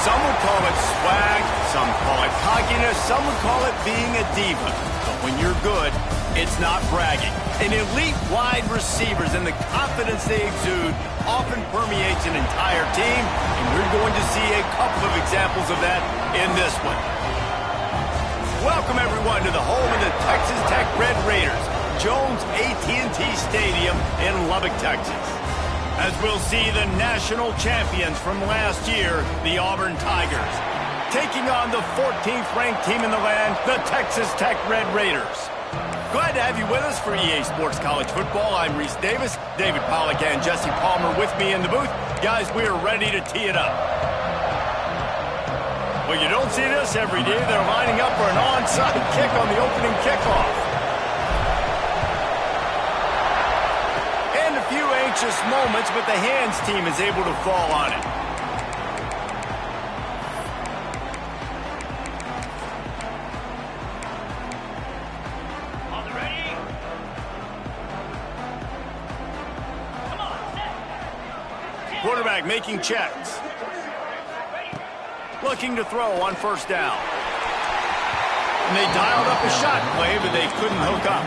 Some would call it swag, some call it cockiness, some would call it being a diva. But when you're good, it's not bragging. And elite wide receivers and the confidence they exude often permeates an entire team, and we're going to see a couple of examples of that in this one. Welcome, everyone, to the home of the Texas Tech Red Raiders, Jones AT&T Stadium in Lubbock, Texas. As we'll see the national champions from last year, the Auburn Tigers, taking on the 14th ranked team in the land, the Texas Tech Red Raiders. Glad to have you with us for EA Sports College Football. I'm Reese Davis, David Pollack and Jesse Palmer with me in the booth. Guys, we are ready to tee it up. Well, you don't see this every day. They're lining up for an onside kick on the opening kickoff. And a few anxious moments, but the hands team is able to fall on it. Quarterback making checks. Looking to throw on first down. And they dialed up a shot play, but they couldn't hook up.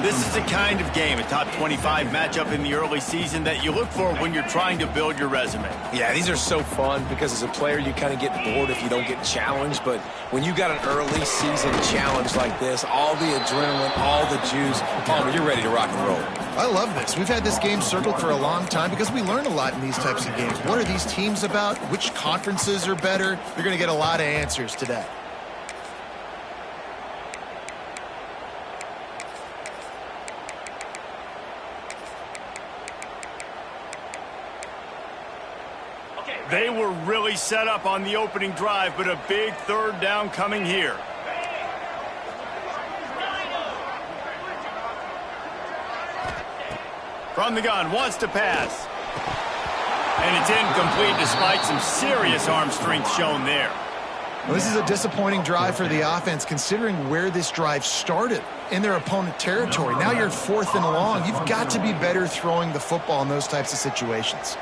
This is the kind of game, a top 25 matchup in the early season, that you look for when you're trying to build your resume. Yeah, these are so fun because as a player, you kind of get bored if you don't get challenged. But when you got an early season challenge like this, all the adrenaline, all the juice, Palmer, you're ready to rock and roll. I love this. We've had this game circled for a long time because we learn a lot in these types of games. What are these teams about? Which conferences are better? You're going to get a lot of answers today. They were really set up on the opening drive, but a big third down coming here. From the gun, wants to pass. And it's incomplete despite some serious arm strength shown there. Well, this is a disappointing drive for the offense considering where this drive started, in their opponent territory. Now you're 4th and long. You've got to be better throwing the football in those types of situations.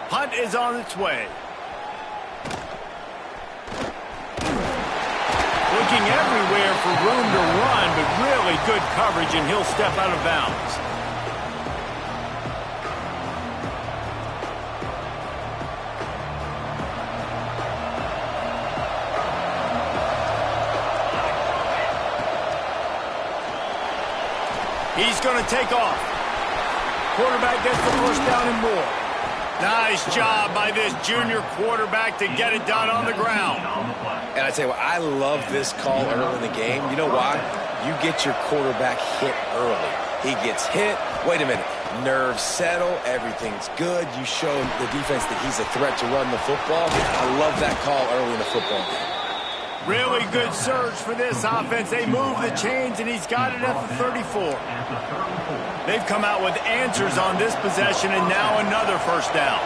Hunt is on its way. Looking everywhere for room to run, but really good coverage, and he'll step out of bounds. He's going to take off. Quarterback gets the first down and more. Nice job by this junior quarterback to get it done on the ground. And I tell you what, I love this call early in the game. You know why? You get your quarterback hit early. He gets hit. Wait a minute. Nerves settle. Everything's good. You show the defense that he's a threat to run the football. I love that call early in the football game. Really good surge for this offense. They move the chains, and he's got it at the 34. They've come out with answers on this possession, and now another first down.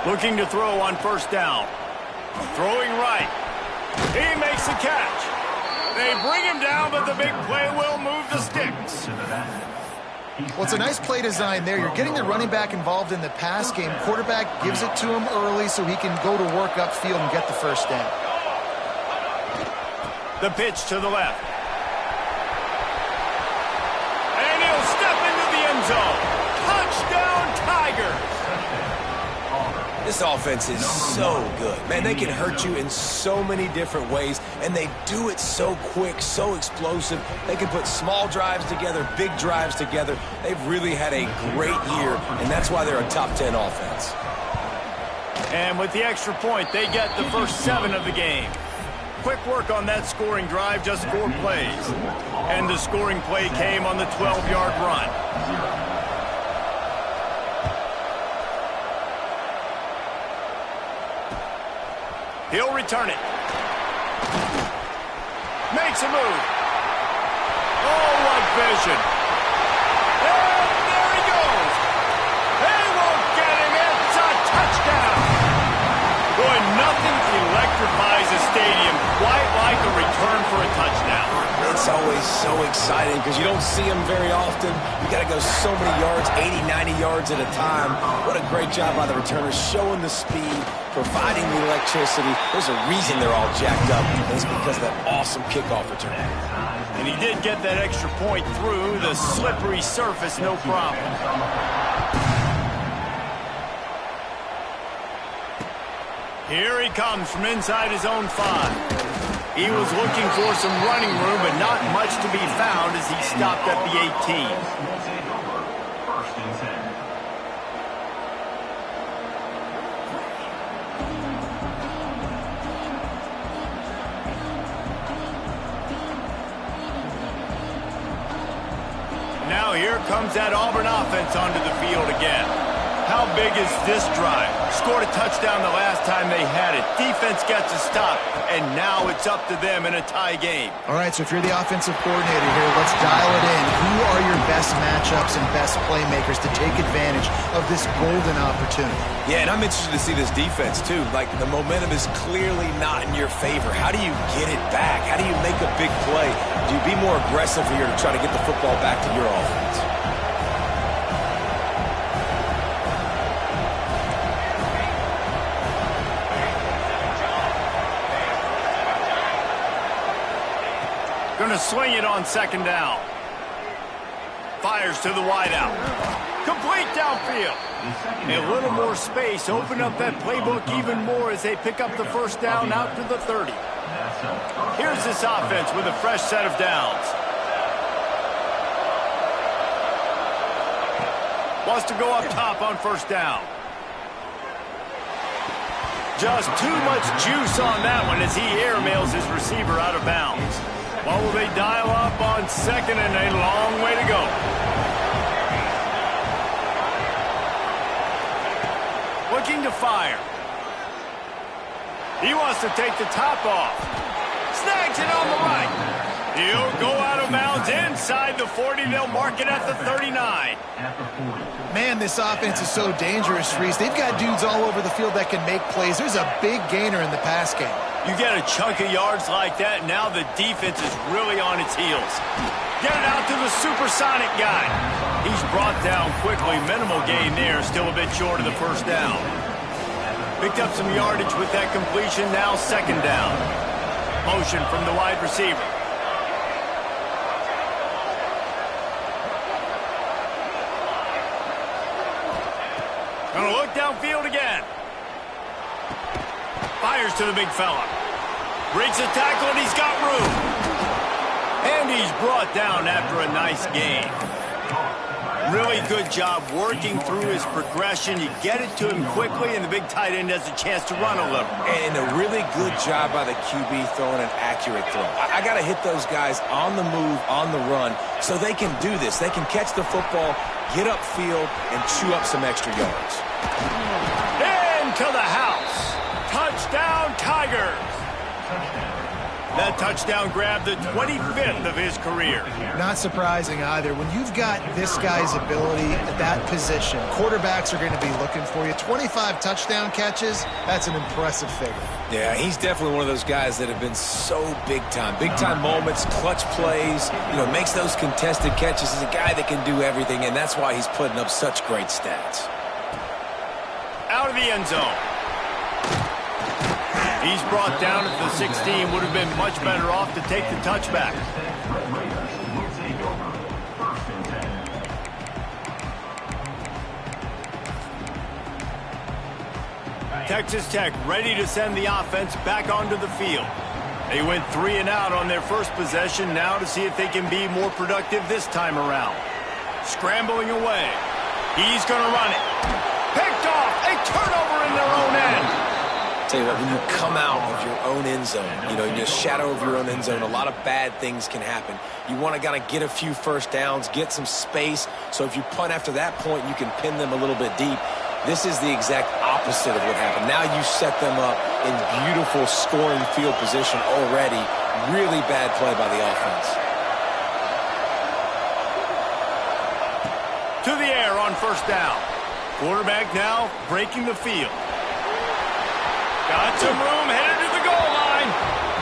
Looking to throw on first down. Throwing right. He makes the catch. They bring him down, but the big play will move the sticks. Well, it's a nice play design there. You're getting the running back involved in the pass game. Quarterback gives it to him early so he can go to work upfield and get the first down. The pitch to the left. And he'll step into the end zone. Touchdown, Tigers. This offense is so good. Man, they can hurt you in so many different ways, and they do it so quick, so explosive. They can put small drives together, big drives together. They've really had a great year, and that's why they're a top 10 offense. And with the extra point, they get the first 7 of the game. Quick work on that scoring drive, just 4 plays. And the scoring play came on the 12-yard run. He'll return it. Makes a move. Oh, what position. And there he goes. They won't get him. It's a touchdown. Boy, nothing electrifies a stadium quite like a return for a touchdown. It's always so exciting because you don't see them very often. You got to go so many yards, 80, 90 yards at a time. What a great job by the returners, showing the speed, providing the electricity. There's a reason they're all jacked up. It's because of that awesome kickoff return. And he did get that extra point through the slippery surface, no problem. Here he comes from inside his own 5. He was looking for some running room, but not much to be found as he stopped at the 18. Now here comes that Auburn offense onto the field again. How big is this drive? Scored a touchdown the last time they had it. Defense gets a stop, and now it's up to them in a tie game. All right, so if you're the offensive coordinator here, let's dial it in. Who are your best matchups and best playmakers to take advantage of this golden opportunity? Yeah, and I'm interested to see this defense, too. Like, the momentum is clearly not in your favor. How do you get it back? How do you make a big play? Do you be more aggressive here to try to get the football back to your offense? Going to swing it on second down. Fires to the wideout. Complete downfield. A little more space. Open up that playbook even more as they pick up the first down out to the 30. Here's this offense with a fresh set of downs. Wants to go up top on first down. Just too much juice on that one as he airmails his receiver out of bounds. What will they dial up on second and a long way to go? Looking to fire. He wants to take the top off. Snags it on the right. He'll go out of bounds inside the 40. They'll mark it at the 39. Man, this offense is so dangerous, Reese. They've got dudes all over the field that can make plays. There's a big gainer in the pass game. You get a chunk of yards like that, now the defense is really on its heels. Get it out to the supersonic guy. He's brought down quickly. Minimal gain there, still a bit short of the first down. Picked up some yardage with that completion, now second down. Motion from the wide receiver. Gonna look downfield again. Fires to the big fella. Breaks a tackle, and he's got room. And he's brought down after a nice gain. Really good job working through his progression. You get it to him quickly, and the big tight end has a chance to run a little. And a really good job by the QB throwing an accurate throw. I got to hit those guys on the move, on the run, so they can do this. They can catch the football, get upfield, and chew up some extra yards. Into the house. Touchdown, Tigers. That touchdown grabbed the 25th of his career. Not surprising either. When you've got this guy's ability at that position, quarterbacks are going to be looking for you. 25 touchdown catches, that's an impressive figure. Yeah, he's definitely one of those guys that have been so big time. Big time moments, clutch plays, makes those contested catches. He's a guy that can do everything, and that's why he's putting up such great stats. Out of the end zone. He's brought down at the 16. Would have been much better off to take the touchback. Texas Tech ready to send the offense back onto the field. They went 3 and out on their first possession, now to see if they can be more productive this time around. Scrambling away. He's going to run it. Picked off. A turnover in their own end. Tell you what, when you come out of your own end zone, in the shadow of your own end zone, a lot of bad things can happen. You want to kind of get a few first downs, get some space, so if you punt after that point, you can pin them a little bit deep. This is the exact opposite of what happened. Now you set them up in beautiful scoring field position already. Really bad play by the offense. To the air on first down. Quarterback now breaking the field. Got some room, headed to the goal line.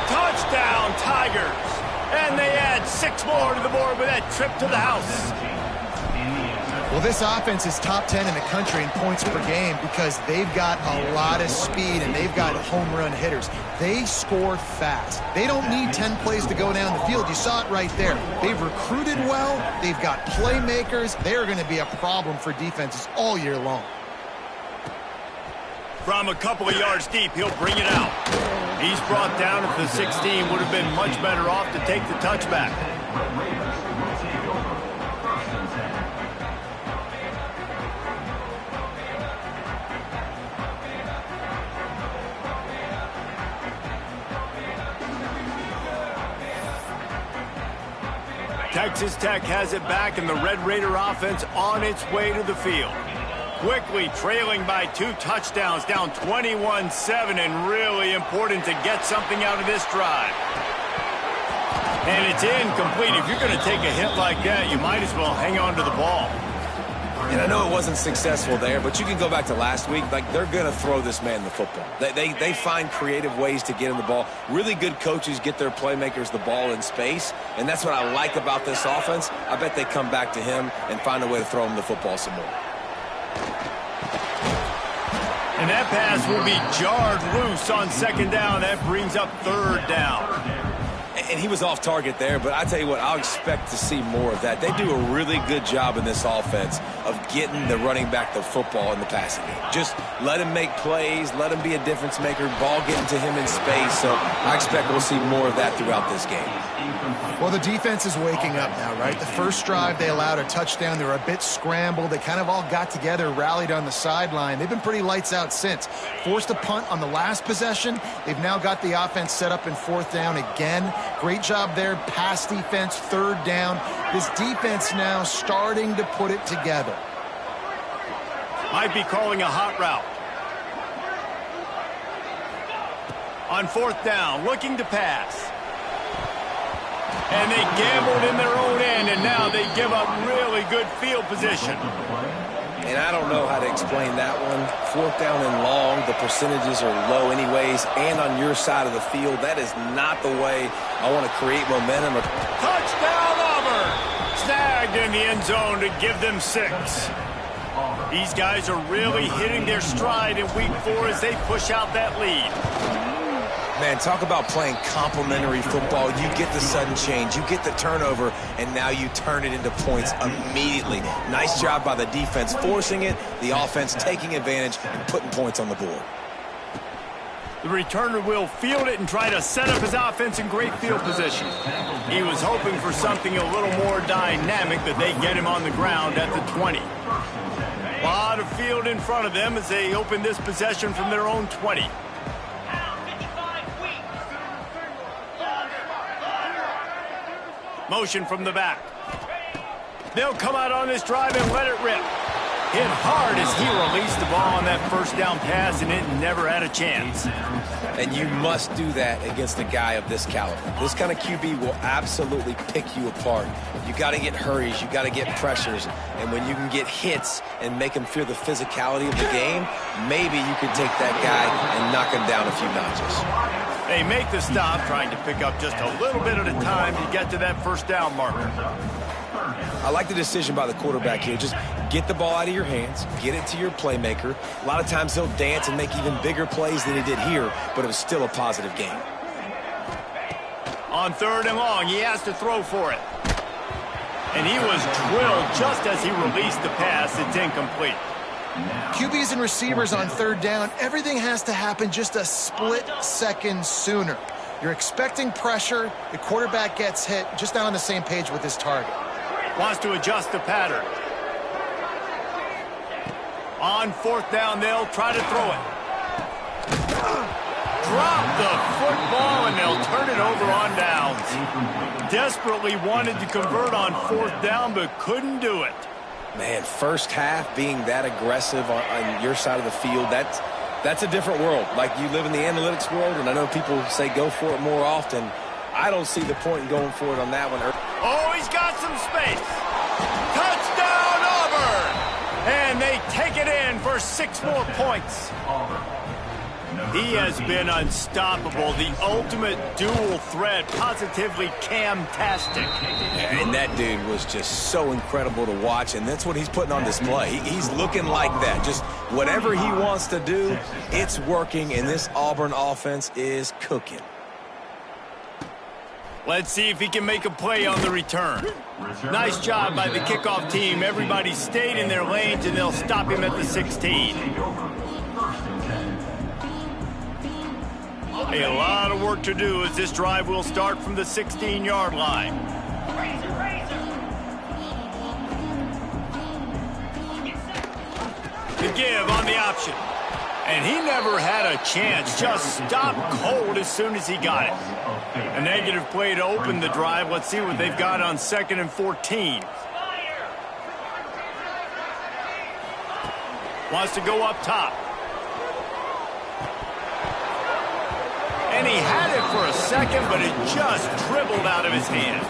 Touchdown, Tigers. And they add 6 more to the board with that trip to the house. Well, this offense is top 10 in the country in points per game because they've got a lot of speed and they've got home run hitters. They score fast. They don't need 10 plays to go down the field. You saw it right there. They've recruited well. They've got playmakers. They're going to be a problem for defenses all year long. From a couple of yards deep, he'll bring it out. He's brought down at the 16. Would have been much better off to take the touchback. Texas Tech has it back, and the Red Raider offense on its way to the field. Quickly trailing by 2 touchdowns, down 21-7, and really important to get something out of this drive. And it's incomplete. If you're going to take a hit like that, you might as well hang on to the ball. And I know it wasn't successful there, but you can go back to last week. Like, they're going to throw this man the football. They find creative ways to get him the ball. Really good coaches get their playmakers the ball in space, and that's what I like about this offense. I bet they come back to him and find a way to throw him the football some more. And that pass will be jarred loose on second down. That brings up third down. And he was off target there, but I tell you what, I'll expect to see more of that. They do a really good job in this offense of getting the running back the football in the passing game. Just let him make plays, let him be a difference maker, ball getting to him in space. So I expect we'll see more of that throughout this game. Well, the defense is waking up now, right? The first drive, they allowed a touchdown. They were a bit scrambled. They kind of all got together, rallied on the sideline. They've been pretty lights out since. Forced a punt on the last possession. They've now got the offense set up in fourth down again. Great job there. Pass defense, third down. This defense now starting to put it together. Might be calling a hot route. On fourth down, looking to pass. And they gambled in their own end, and now they give up really good field position. And I don't know how to explain that one. Fourth down and long, the percentages are low anyways, and on your side of the field, that is not the way I want to create momentum. Touchdown, Auburn! Snagged in the end zone to give them 6. These guys are really hitting their stride in week 4 as they push out that lead. Man, talk about playing complementary football. You get the sudden change, you get the turnover, and now you turn it into points immediately. Nice job by the defense forcing it, the offense taking advantage and putting points on the board. The returner will field it and try to set up his offense in great field position. He was hoping for something a little more dynamic, that they get him on the ground at the 20. A lot of field in front of them as they open this possession from their own 20. Motion from the back. They'll come out on this drive and let it rip. Hit hard as he released the ball on that first down pass, and it never had a chance. And you must do that against a guy of this caliber. This kind of QB will absolutely pick you apart. You got to get hurries, you got to get pressures, and when you can get hits and make him feel the physicality of the game, maybe you can take that guy and knock him down a few notches. They make the stop, trying to pick up just a little bit at a time to get to that first down marker. I like the decision by the quarterback here. Just get the ball out of your hands, get it to your playmaker. A lot of times he'll dance and make even bigger plays than he did here, but it was still a positive game. On third and long, he has to throw for it. And he was drilled just as he released the pass. It's incomplete. QBs and receivers on third down, everything has to happen just a split second sooner. You're expecting pressure, the quarterback gets hit, just not on the same page with his target. Wants to adjust the pattern. On fourth down, they'll try to throw it. Drop the football, and they'll turn it over on downs. Desperately wanted to convert on fourth down, but couldn't do it. Man, first half being that aggressive on your side of the field, that's a different world. Like, you live in the analytics world, and I know people say go for it more often. I don't see the point in going for it on that one. Oh, he's got some space. Touchdown, Auburn! take it in for 6 more points. He has been unstoppable, the ultimate dual threat, positively cam-tastic. And that dude was just so incredible to watch, and that's what he's putting on display. He's looking like that. Just whatever he wants to do, it's working, and this Auburn offense is cooking. Let's see if he can make a play on the return. Nice job by the kickoff team. Everybody stayed in their lanes, and they'll stop him at the 16. A lot of work to do as this drive will start from the 16-yard line. The give on the option. And he never had a chance. Just stopped cold as soon as he got it. A negative play to open the drive. Let's see what they've got on 2nd and 14. Wants to go up top. And he had it for a second, but it just dribbled out of his hands.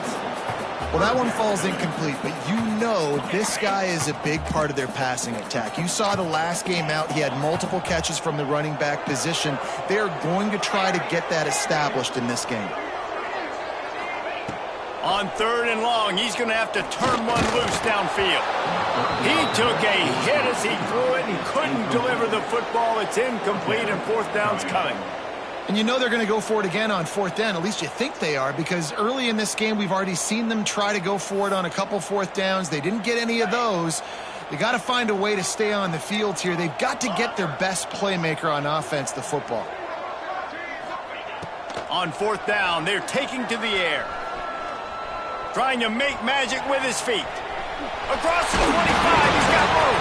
Well, that one falls incomplete, but you know this guy is a big part of their passing attack. You saw the last game out, he had multiple catches from the running back position. They're going to try to get that established in this game. On 3rd and long, he's going to have to turn one loose downfield. He took a hit as he threw it and couldn't deliver the football. It's incomplete, and 4th down's coming. And you know they're going to go for it again on 4th down. At least you think they are, because early in this game we've already seen them try to go for it on a couple 4th downs. They didn't get any of those. They got to find a way to stay on the field here. They've got to get their best playmaker on offense, the football. On 4th down, they're taking to the air. Trying to make magic with his feet. Across the 25, he's got room.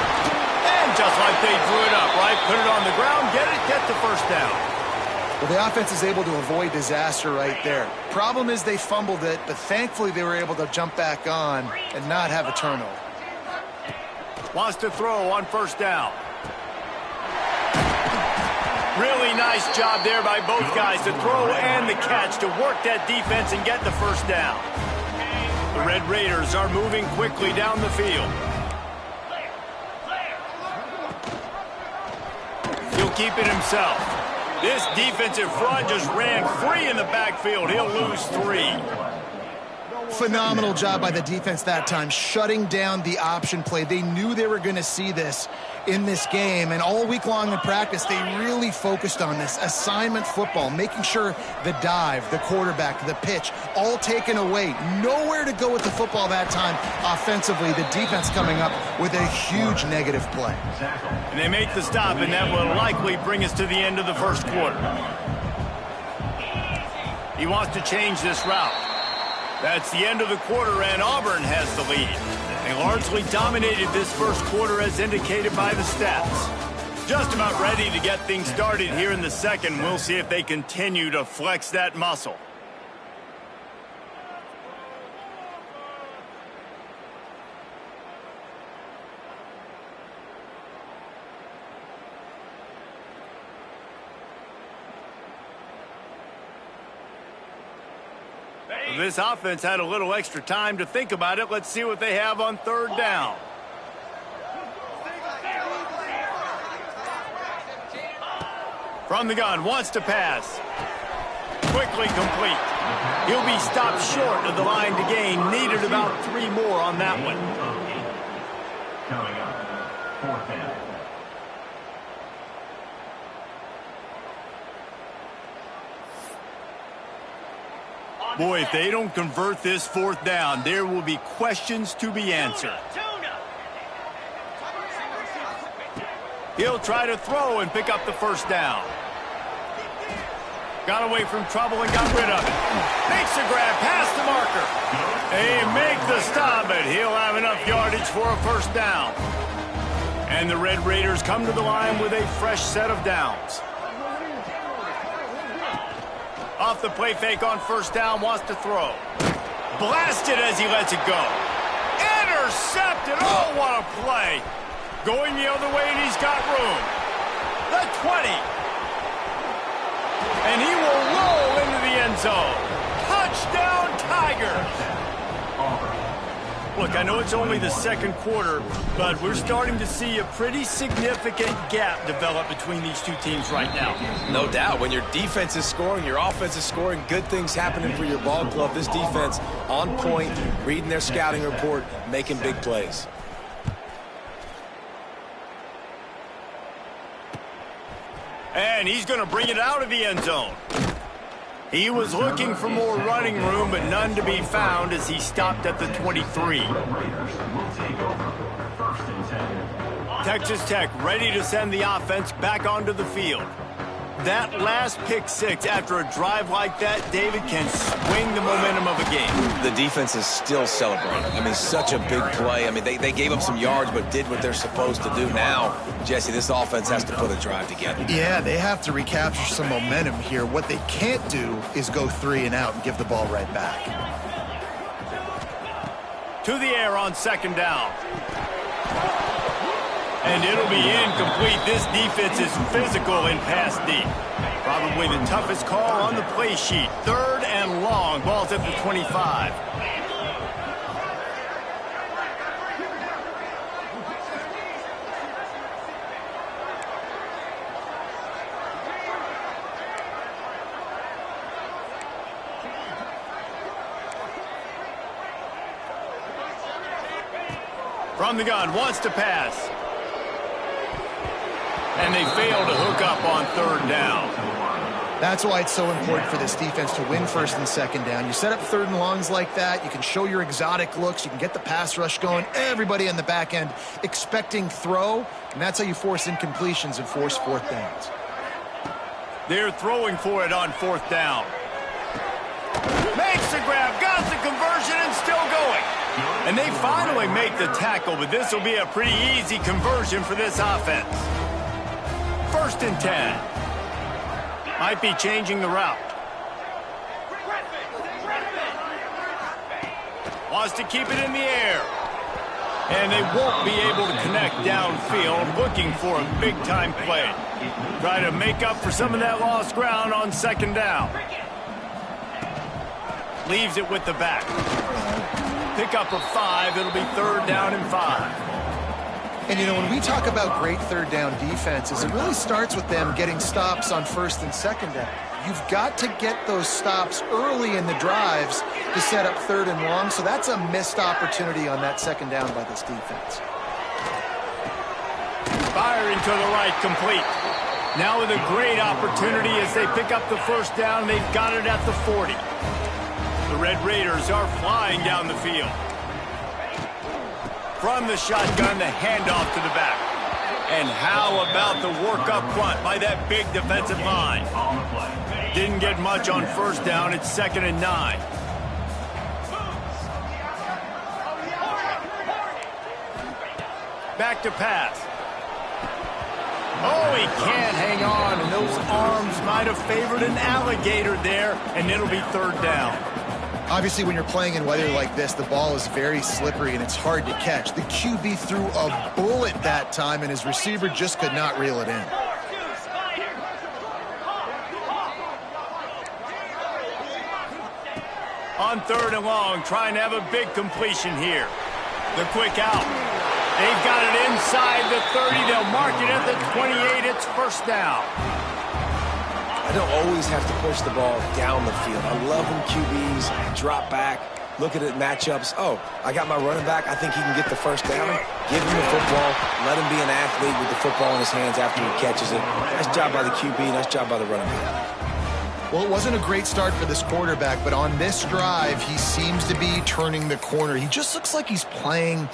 And just like they drew it up, right? Put it on the ground, get the 1st down. Well, the offense is able to avoid disaster right there. Problem is they fumbled it, but thankfully they were able to jump back on and not have a turnover. Wants to throw on 1st down. Really nice job there by both guys, the throw and the catch, to work that defense and get the 1st down. The Red Raiders are moving quickly down the field. He'll keep it himself. This defensive front just ran free in the backfield. He'll lose 3. Phenomenal job by the defense that time, shutting down the option play. They knew they were going to see this in this game, and all week long in practice, they really focused on this assignment football, making sure the dive, the quarterback, the pitch, all taken away. Nowhere to go with the football that time offensively. The defense coming up with a huge negative play. And they make the stop, and that will likely bring us to the end of the 1st quarter. He wants to change this route. That's the end of the quarter, and Auburn has the lead. They largely dominated this 1st quarter as indicated by the stats. Just about ready to get things started here in the 2nd. We'll see if they continue to flex that muscle. This offense had a little extra time to think about it. Let's see what they have on 3rd down. From the gun, wants to pass. Quickly complete. He'll be stopped short of the line to gain. Needed about 3 more on that one. Coming up, 4th down. Boy, if they don't convert this 4th down, there will be questions to be answered. He'll try to throw and pick up the 1st down. Got away from trouble and got rid of it. Makes a grab past the marker. They make the stop, but he'll have enough yardage for a 1st down. And the Red Raiders come to the line with a fresh set of downs. Off the play fake on 1st down, wants to throw. Blasted as he lets it go. Intercepted. Oh, what a play. Going the other way, and he's got room. The 20. And he will roll into the end zone. Touchdown, Tigers. Look, I know it's only the second quarter, but we're starting to see a pretty significant gap develop between these two teams right now. No doubt. When your defense is scoring, your offense is scoring, good things happening for your ball club. This defense on point, reading their scouting report, making big plays. And he's going to bring it out of the end zone. He was looking for more running room, but none to be found as he stopped at the 23. Texas Tech ready to send the offense back onto the field. That last pick six after a drive like that, David, can swing the momentum of a game. The defense is still celebrating. I mean, such a big play. I mean, they gave up some yards but did what they're supposed to do. Now, Jesse, this offense has to put a drive together. Yeah, they have to recapture some momentum here. What they can't do is go 3 and out and give the ball right back. To the air on second down. And it'll be incomplete. This defense is physical in pass deep. Probably the toughest call on the play sheet. 3rd and long. Ball's at the 25. From the gun, wants to pass. And they fail to hook up on 3rd down. That's why it's so important for this defense to win 1st and 2nd down. You set up 3rd and longs like that. You can show your exotic looks. You can get the pass rush going. Everybody on the back end expecting throw. And that's how you force incompletions and force 4th downs. They're throwing for it on 4th down. Makes the grab, got the conversion, and still going. And they finally make the tackle, but this will be a pretty easy conversion for this offense. 1st and 10. Might be changing the route. Wants to keep it in the air. And they won't be able to connect downfield, looking for a big-time play. Try to make up for some of that lost ground on 2nd down. Leaves it with the back. Pick up a 5. It'll be 3rd down and 5. And, you know, when we talk about great 3rd down defenses, it really starts with them getting stops on 1st and 2nd down. You've got to get those stops early in the drives to set up 3rd and long, so that's a missed opportunity on that 2nd down by this defense. Firing to the right, complete. Now with a great opportunity as they pick up the 1st down, they've got it at the 40. The Red Raiders are flying down the field. From the shotgun, the handoff to the back. And how about the work up front by that big defensive line? Didn't get much on 1st down. It's 2nd and 9. Back to pass. Oh, he can't hang on, and those arms might have favored an alligator there, and it'll be 3rd down. Obviously, when you're playing in weather like this, the ball is very slippery and it's hard to catch. The QB threw a bullet that time, and his receiver just could not reel it in. On 3rd and long, trying to have a big completion here. The quick out. They've got it inside the 30. They'll mark it at the 28. It's 1st down. I don't always have to push the ball down the field. I love when QBs drop back, look at it matchups. Oh, I got my running back. I think he can get the 1st down. Give him the football. Let him be an athlete with the football in his hands after he catches it. Nice job by the QB. Nice job by the running back. Well, it wasn't a great start for this quarterback, but on this drive, he seems to be turning the corner. He just looks like he's playing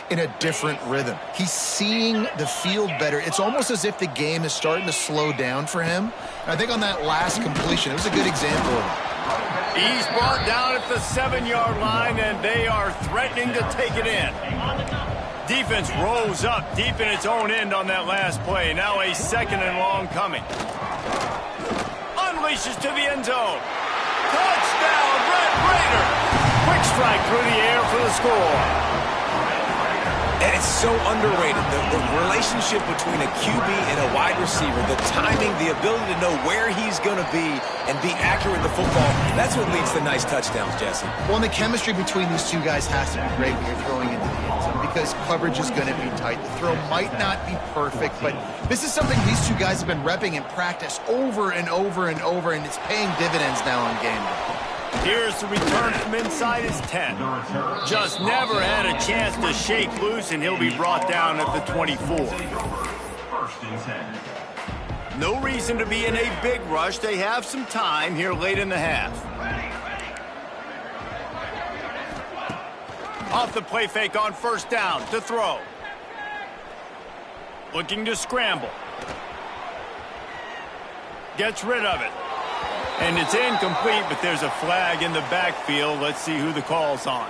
in a different rhythm. He's seeing the field better. It's almost as if the game is starting to slow down for him. And I think on that last completion, it was a good example of it. He's brought down at the 7-yard line, and they are threatening to take it in. Defense rose up deep in its own end on that last play. Now a 2nd and long coming. Unleashes to the end zone. Touchdown, Red Raiders! Quick strike through the air for the score. And it's so underrated. The relationship between a QB and a wide receiver, the timing, the ability to know where he's going to be and be accurate with the football, that's what leads to nice touchdowns, Jesse. Well, and the chemistry between these two guys has to be great when you're throwing into the end zone because coverage is going to be tight. The throw might not be perfect, but this is something these two guys have been repping in practice over and over and over, and it's paying dividends now on game day. Here's the return from inside his 10. Just never had a chance to shake loose, and he'll be brought down at the 24. First and 10. No reason to be in a big rush. They have some time here late in the half. Off the play fake on first down to throw. Looking to scramble. Gets rid of it. And it's incomplete, but there's a flag in the backfield. Let's see who the call's on.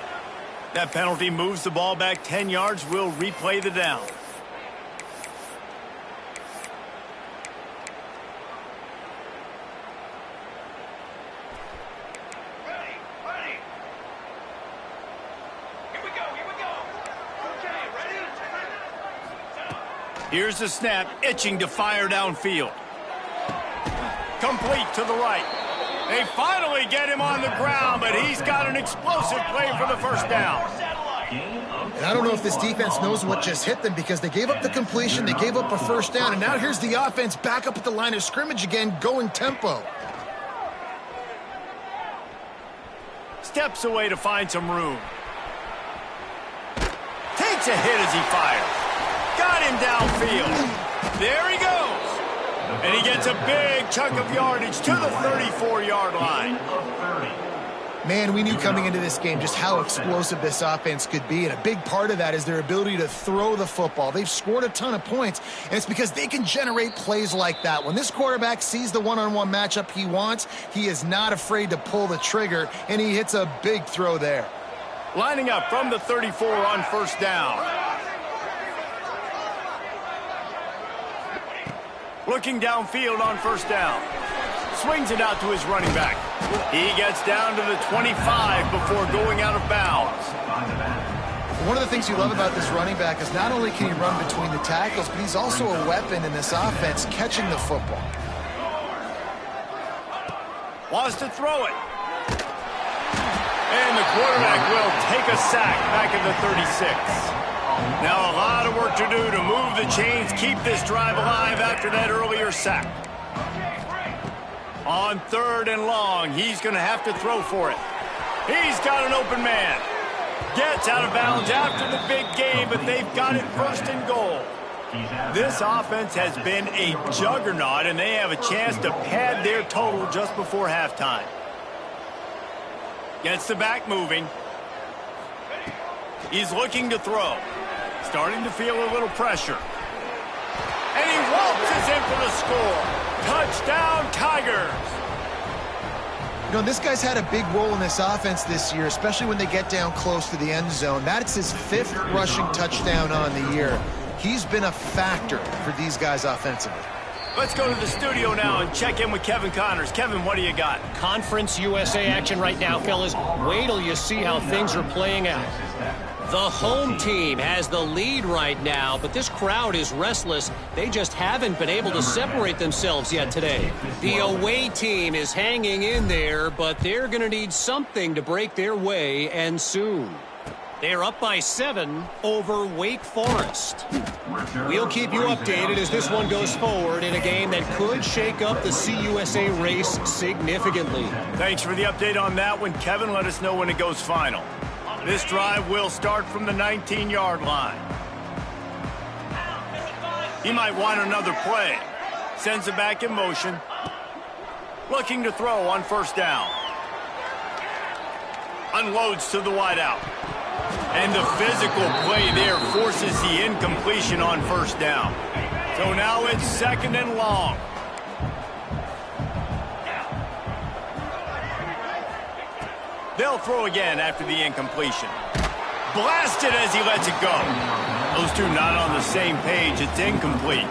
That penalty moves the ball back 10 yards. We'll replay the down. Here's the snap, itching to fire downfield. Complete to the right. They finally get him on the ground, but he's got an explosive play for the first down. And I don't know if this defense knows what just hit them because they gave up the completion, they gave up a first down, and now here's the offense back up at the line of scrimmage again, going tempo. Steps away to find some room. Takes a hit as he fires. Got him downfield. There he goes. And he gets a big chunk of yardage to the 34-yard line. Man, we knew coming into this game just how explosive this offense could be, and a big part of that is their ability to throw the football. They've scored a ton of points, and it's because they can generate plays like that. When this quarterback sees the one-on-one matchup he wants, he is not afraid to pull the trigger, and he hits a big throw there. Lining up from the 34 on first down. Looking downfield on first down. Swings it out to his running back. He gets down to the 25 before going out of bounds. One of the things you love about this running back is not only can he run between the tackles, but he's also a weapon in this offense catching the football. Wants to throw it. And the quarterback will take a sack back at the 36. Now a lot of work to do to move the chains, keep this drive alive after that earlier sack. On third and long, he's going to have to throw for it. He's got an open man. Gets out of bounds after the big game, but they've got it first and goal. This offense has been a juggernaut, and they have a chance to pad their total just before halftime. Gets the back moving. He's looking to throw. Starting to feel a little pressure. And he waltzes in for the score. Touchdown, Tigers. You know, this guy's had a big role in this offense this year, especially when they get down close to the end zone. That's his 5th rushing touchdown on the year. He's been a factor for these guys offensively. Let's go to the studio now and check in with Kevin Connors. Kevin, what do you got? Conference USA action right now, fellas. Wait till you see how things are playing out. The home team has the lead right now, but this crowd is restless. They just haven't been able to separate themselves yet today. The away team is hanging in there, but they're going to need something to break their way, and soon. They're up by 7 over Wake Forest. We'll keep you updated as this one goes forward in a game that could shake up the CUSA race significantly. Thanks for the update on that one, Kevin. Let us know when it goes final. This drive will start from the 19-yard line. He might want another play. Sends it back in motion. Looking to throw on first down. Unloads to the wideout. And the physical play there forces the incompletion on first down. So now it's 2nd and long. They'll throw again after the incompletion. Blasted as he lets it go. Those two not on the same page. It's incomplete.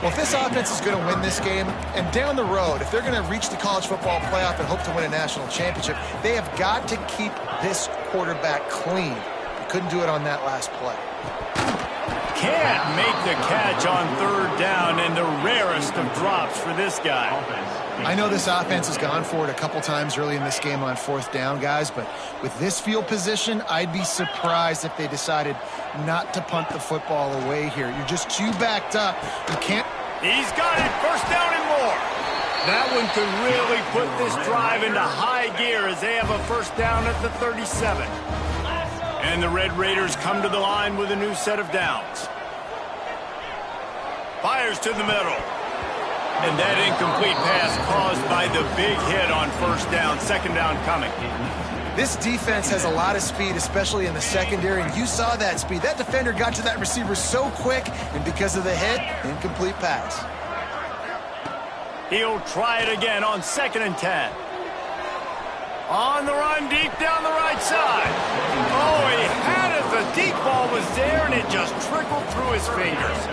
Well, if this offense is going to win this game, and down the road, if they're going to reach the college football playoff and hope to win a national championship, they have got to keep this quarterback clean. They couldn't do it on that last play. Can't make the catch on third down, and the rarest of drops for this guy. I know this offense has gone for it a couple times early in this game on fourth down, guys, but with this field position, I'd be surprised if they decided not to punt the football away here. You're just too backed up. You can't. He's got it. First down and more. That one could really put this drive into high gear as they have a first down at the 37. And the Red Raiders come to the line with a new set of downs. Fires to the middle. And that incomplete pass caused by the big hit on first down. Second down coming. This defense has a lot of speed, especially in the secondary, and you saw that speed. That defender got to that receiver so quick, and because of the hit, incomplete pass. He'll try it again on 2nd and 10. On the run, deep down the right side. Oh, he had it. The deep ball was there, and it just trickled through his fingers.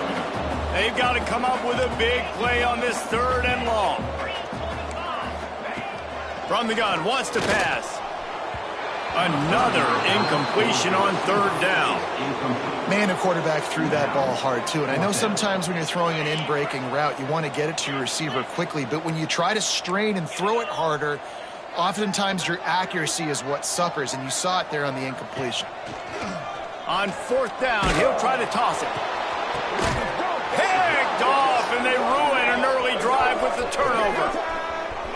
They've got to come up with a big play on this 3rd and long. From the gun, wants to pass. Another incompletion on 3rd down. Man, the quarterback threw that ball hard, too. And I know sometimes when you're throwing an in-breaking route, you want to get it to your receiver quickly. But when you try to strain and throw it harder, oftentimes your accuracy is what suffers. And you saw it there on the incompletion. On 4th down, he'll try to toss it. Picked off, and they ruin an early drive with the turnover.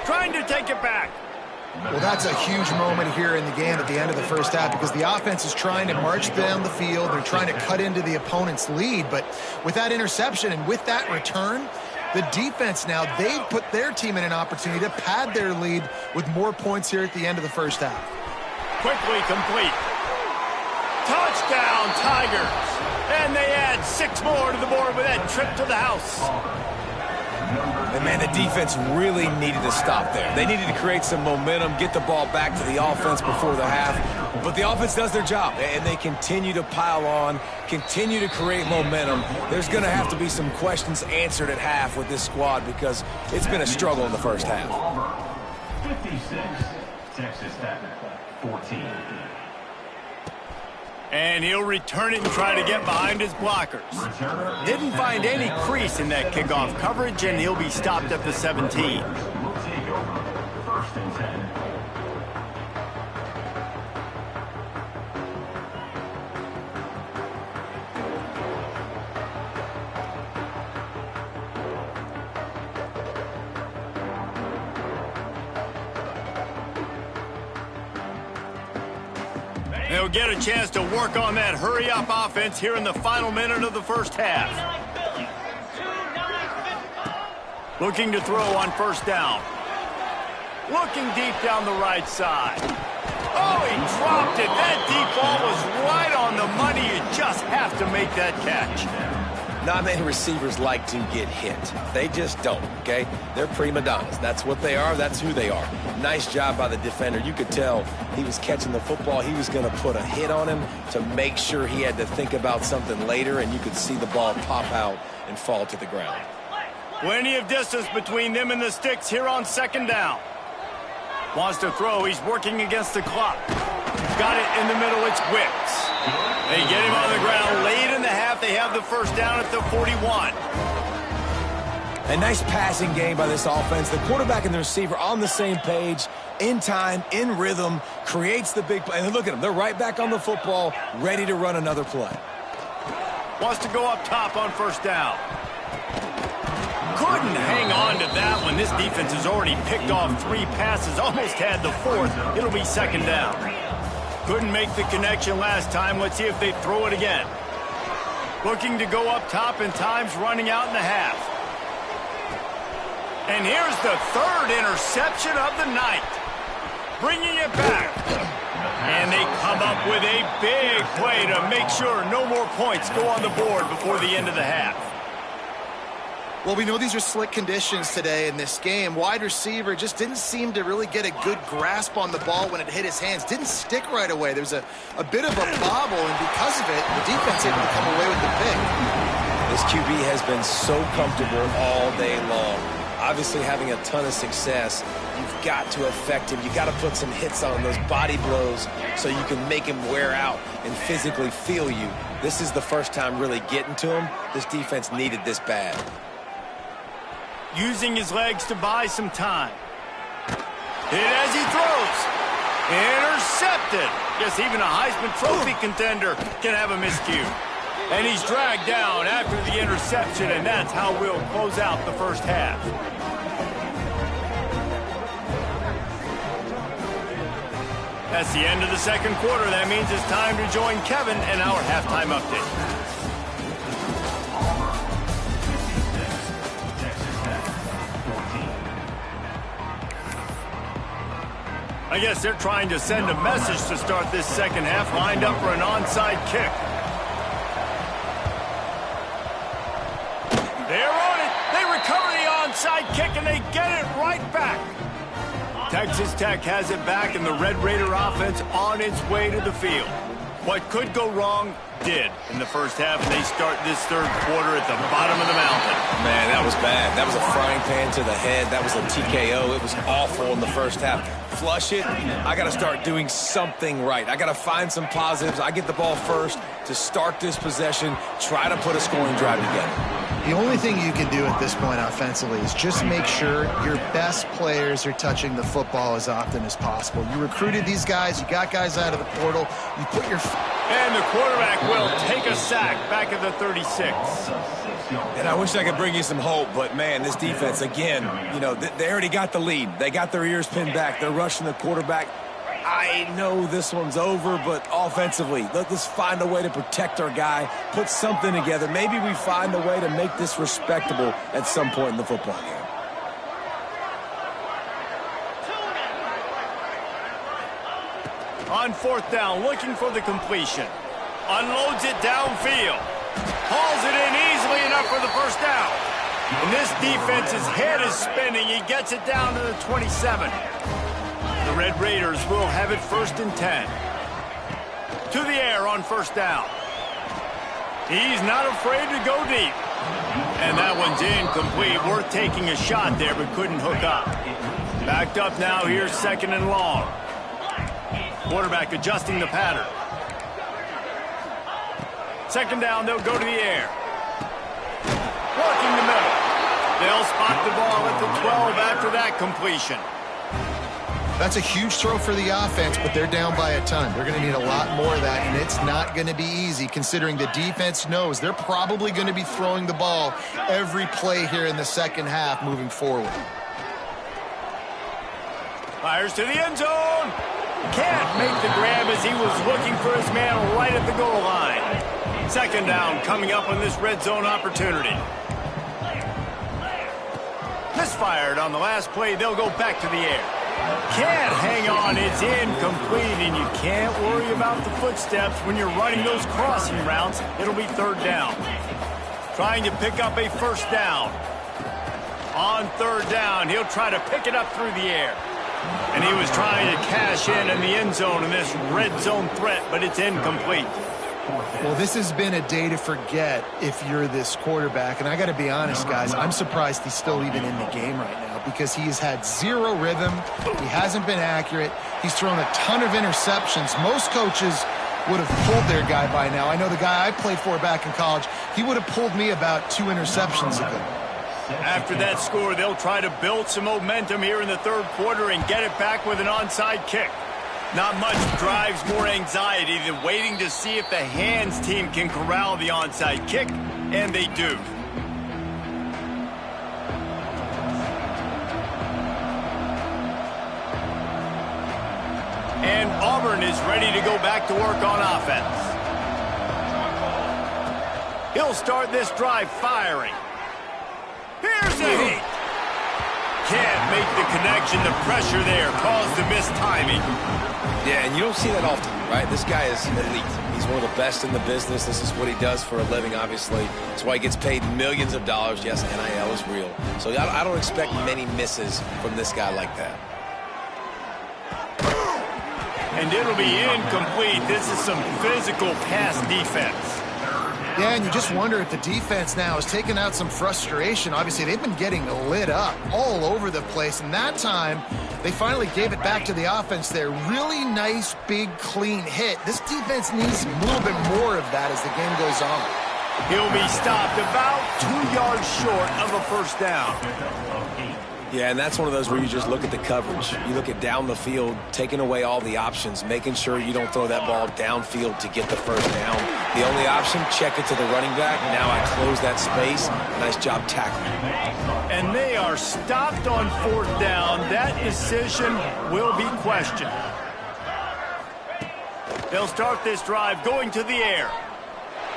Trying to take it back. Well, that's a huge moment here in the game at the end of the first half because the offense is trying to march down the field. They're trying to cut into the opponent's lead. But with that interception and with that return, the defense now, they've put their team in an opportunity to pad their lead with more points here at the end of the first half. Quickly complete. Touchdown, Tigers. And they add 6 more to the board with that trip to the house. And, man, the defense really needed to stop there. They needed to create some momentum, get the ball back to the offense before the half. But the offense does their job, and they continue to pile on, continue to create momentum. There's going to have to be some questions answered at half with this squad because it's been a struggle in the first half. Auburn, 56, Texas Tech, 14. And he'll return it and try to get behind his blockers. Didn't find any crease in that kickoff coverage, and he'll be stopped at the 17. Will take over. 1st and 10. They'll get a chance to work on that hurry-up offense here in the final minute of the first half. Looking to throw on 1st down. Looking deep down the right side. Oh, he dropped it. That deep ball was right on the money. You just have to make that catch. Not many receivers like to get hit. They just don't, okay? They're prima donnas. That's what they are. That's who they are. Nice job by the defender. You could tell he was catching the football. He was going to put a hit on him to make sure he had to think about something later, and you could see the ball pop out and fall to the ground. Plenty of distance between them and the sticks here on 2nd down. Wants to throw. He's working against the clock. Got it in the middle. It's Wicks. They get him on the ground late in the half. They have the first down at the 41. A nice passing game by this offense. The quarterback and the receiver on the same page, in time, in rhythm, creates the big play. And look at them. They're right back on the football, ready to run another play. Wants to go up top on 1st down. Couldn't hang on to that one. This defense has already picked off 3 passes, almost had the 4th. It'll be 2nd down. Couldn't make the connection last time. Let's see if they throw it again. Looking to go up top, and time's running out in the half. And here's the 3rd interception of the night. Bringing it back. And they come up with a big play to make sure no more points go on the board before the end of the half. Well, we know these are slick conditions today in this game. Wide receiver just didn't seem to really get a good grasp on the ball when it hit his hands. Didn't stick right away. There was a bit of a bobble, and because of it, the defense able to come away with the pick. This QB has been so comfortable all day long. obviously having a ton of success. You've got to affect him. You've got to put some hits on those body blows so you can make him wear out and physically feel you. This is the first time really getting to him. This defense needed this bad. Using his legs to buy some time. Hit as he throws. Intercepted. Guess even a Heisman Trophy contender can have a miscue. And he's dragged down after the interception, and that's how we'll close out the first half. That's the end of the second quarter. That means it's time to join Kevin and our halftime update. I guess they're trying to send a message to start this second half, lined up for an onside kick. They're on it. They recover the onside kick, and they get it right back. Texas Tech has it back, and the Red Raider offense on its way to the field. What could go wrong did in the first half, and they start this third quarter at the bottom of the mountain. Man, that was bad. That was a frying pan to the head. That was a TKO. It was awful in the first half. Flush it. I got to start doing something right. I got to find some positives. I get the ball first to start this possession, try to put a scoring drive together. The only thing you can do at this point offensively is just make sure your best players are touching the football as often as possible. You recruited these guys. You got guys out of the portal. You put your... And the quarterback will take a sack back at the 36. And I wish I could bring you some hope, but, man, this defense, again, you know, they already got the lead. They got their ears pinned back. They're rushing the quarterback. I know this one's over, but offensively, let's find a way to protect our guy, put something together. Maybe we find a way to make this respectable at some point in the football game. On fourth down, looking for the completion. Unloads it downfield. Hauls it in easily enough for the first down. And this defense's head is spinning. He gets it down to the 27. The Red Raiders will have it 1st and 10. To the air on first down. He's not afraid to go deep. And that one's incomplete. Worth taking a shot there, but couldn't hook up. Backed up now, here's 2nd and long. Quarterback adjusting the pattern. 2nd down, they'll go to the air. Working the middle. They'll spot the ball at the 12 after that completion. That's a huge throw for the offense, but they're down by a ton. They're going to need a lot more of that, and it's not going to be easy considering the defense knows they're probably going to be throwing the ball every play here in the second half moving forward. Fires to the end zone. Can't make the grab as he was looking for his man right at the goal line. 2nd down coming up on this red zone opportunity. Misfired on the last play. They'll go back to the air. Can't hang on. It's incomplete, and you can't worry about the footsteps when you're running those crossing routes. It'll be 3rd down. Trying to pick up a 1st down. On 3rd down, he'll try to pick it up through the air. And he was trying to cash in the end zone in this red zone threat, but it's incomplete. Well, this has been a day to forget if you're this quarterback. And I got to be honest, guys, I'm surprised he's still even in the game right now because he has had zero rhythm. He hasn't been accurate. He's thrown a ton of interceptions. Most coaches would have pulled their guy by now. I know the guy I played for back in college, he would have pulled me about 2 interceptions ago. After that score, they'll try to build some momentum here in the 3rd quarter and get it back with an onside kick. Not much drives more anxiety than waiting to see if the hands team can corral the onside kick, and they do. And Auburn is ready to go back to work on offense. He'll start this drive firing. Here's a hit. Can't make the connection. The pressure there caused the missed timing. Yeah, and you don't see that often, right? This guy is elite. He's one of the best in the business. This is what he does for a living, obviously. That's why he gets paid millions of dollars. Yes, NIL is real. So I don't expect many misses from this guy like that. And it'll be incomplete. This is some physical pass defense. Yeah, and you just wonder if the defense now is taking out some frustration. Obviously, they've been getting lit up all over the place, and that time they finally gave it back to the offense there. Really nice, big, clean hit. This defense needs a little bit more of that as the game goes on. He'll be stopped about 2 yards short of a first down. Yeah, and that's one of those where you just look at the coverage. You look at down the field, taking away all the options, making sure you don't throw that ball downfield to get the first down. The only option, check it to the running back. Now I close that space. Nice job tackling. And they are stopped on fourth down. That decision will be questioned. They'll start this drive going to the air.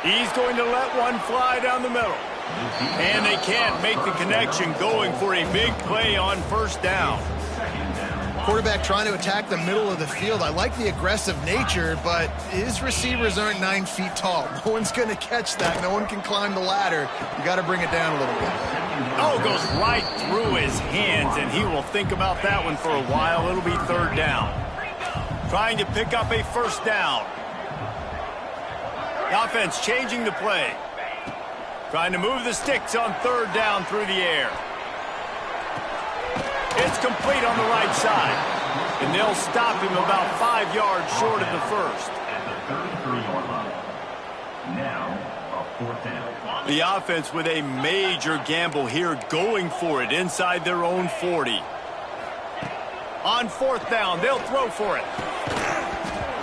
He's going to let one fly down the middle. And they can't make the connection, going for a big play on first down. Quarterback trying to attack the middle of the field. I like the aggressive nature, but his receivers aren't 9 feet tall. No one's going to catch that. No one can climb the ladder. You got to bring it down a little bit. Oh, goes right through his hands, and he will think about that one for a while. It'll be third down. Trying to pick up a first down. The offense changing the play. Trying to move the sticks on third down through the air. It's complete on the right side. And they'll stop him about 5 yards short of the first. Now, a fourth down. The offense with a major gamble here, going for it inside their own 40. On fourth down, they'll throw for it.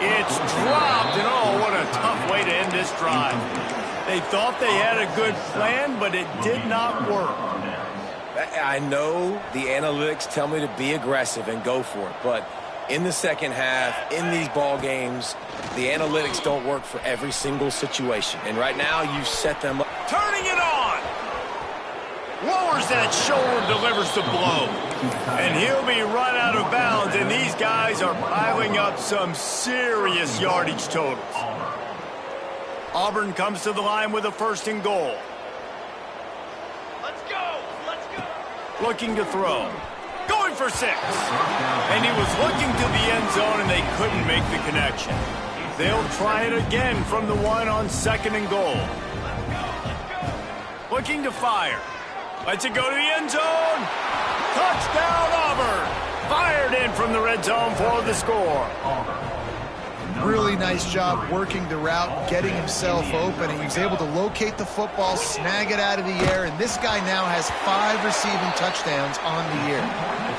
It's dropped, and oh, what a tough way to end this drive. They thought they had a good plan, but it did not work. I know the analytics tell me to be aggressive and go for it, but in the second half, in these ball games, the analytics don't work for every single situation. And right now, you set them up. Turning it on. Lowers that shoulder, delivers the blow. And he'll be run out of bounds, and these guys are piling up some serious yardage totals. Auburn comes to the line with a first and goal. Let's go. Let's go. Looking to throw. Going for 6. And he was looking to the end zone, and they couldn't make the connection. They'll try it again from the one on second and goal. Looking to fire. Lets it go to the end zone. Touchdown, Auburn. Fired in from the red zone for the score. Really nice job working the route, getting himself open, and he was able to locate the football, snag it out of the air, and this guy now has 5 receiving touchdowns on the year.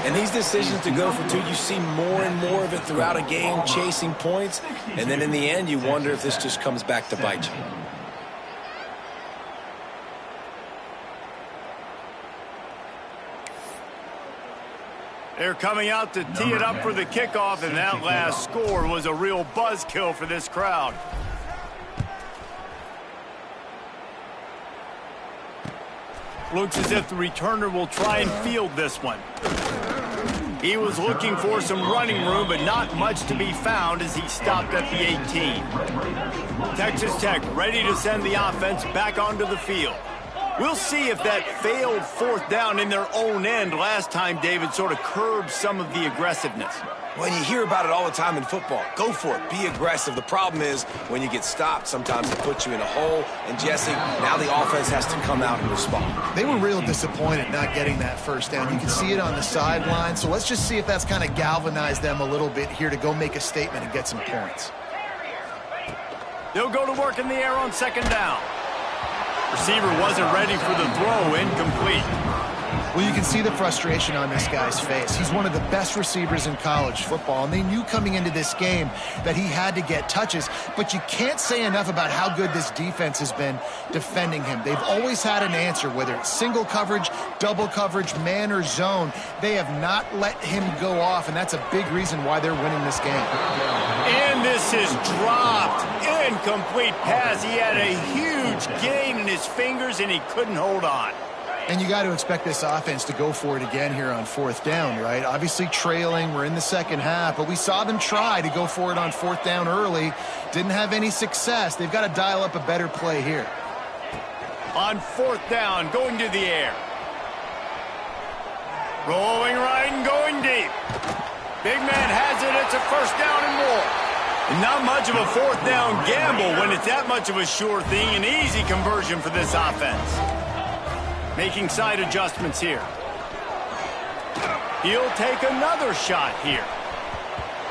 And these decisions to go for 2, you see more and more of it throughout a game, chasing points, and then in the end, you wonder if this just comes back to bite you. They're coming out to tee it up for the kickoff, and that last score was a real buzzkill for this crowd. Looks as if the returner will try and field this one. He was looking for some running room, but not much to be found as he stopped at the 18. Texas Tech ready to send the offense back onto the field. We'll see if that failed fourth down in their own end last time, David, sort of curbed some of the aggressiveness. Well, you hear about it all the time in football. Go for it. Be aggressive. The problem is when you get stopped, sometimes it puts you in a hole. And, Jesse, now the offense has to come out and respond. They were real disappointed not getting that first down. You can see it on the sideline. So let's just see if that's kind of galvanized them a little bit here to go make a statement and get some points. They'll go to work in the air on second down. Receiver wasn't ready for the throw, incomplete. Well, you can see the frustration on this guy's face. He's one of the best receivers in college football, and they knew coming into this game that he had to get touches, but you can't say enough about how good this defense has been defending him. They've always had an answer, whether it's single coverage, double coverage, man or zone. They have not let him go off, and that's a big reason why they're winning this game. And this is dropped. Incomplete pass. He had a huge gain in his fingers, and he couldn't hold on. And you got to expect this offense to go for it again here on fourth down, right? Obviously trailing, we're in the second half, but we saw them try to go for it on fourth down early. Didn't have any success. They've got to dial up a better play here. On fourth down, going to the air. Rolling right and going deep. Big man has it. It's a first down and more. Not much of a fourth down gamble when it's that much of a sure thing. An easy conversion for this offense. Making side adjustments here. He'll take another shot here.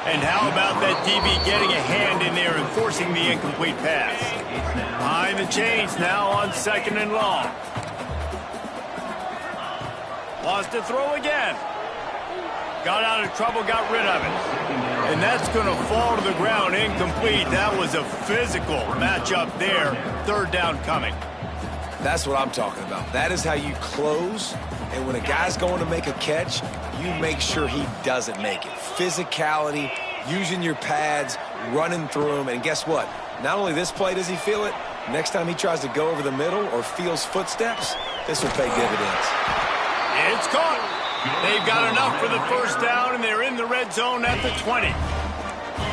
And how about that DB getting a hand in there and forcing the incomplete pass? Behind the chains now on 2nd and long. Wants to throw again. Got out of trouble, got rid of it. And that's going to fall to the ground incomplete. That was a physical matchup there. 3rd down coming. That's what I'm talking about. That is how you close. And when a guy's going to make a catch, you make sure he doesn't make it. Physicality, using your pads, running through them. And guess what? Not only this play does he feel it, next time he tries to go over the middle or feels footsteps, this will pay dividends. It's caught. They've got enough for the 1st down, and they're in the red zone at the 20.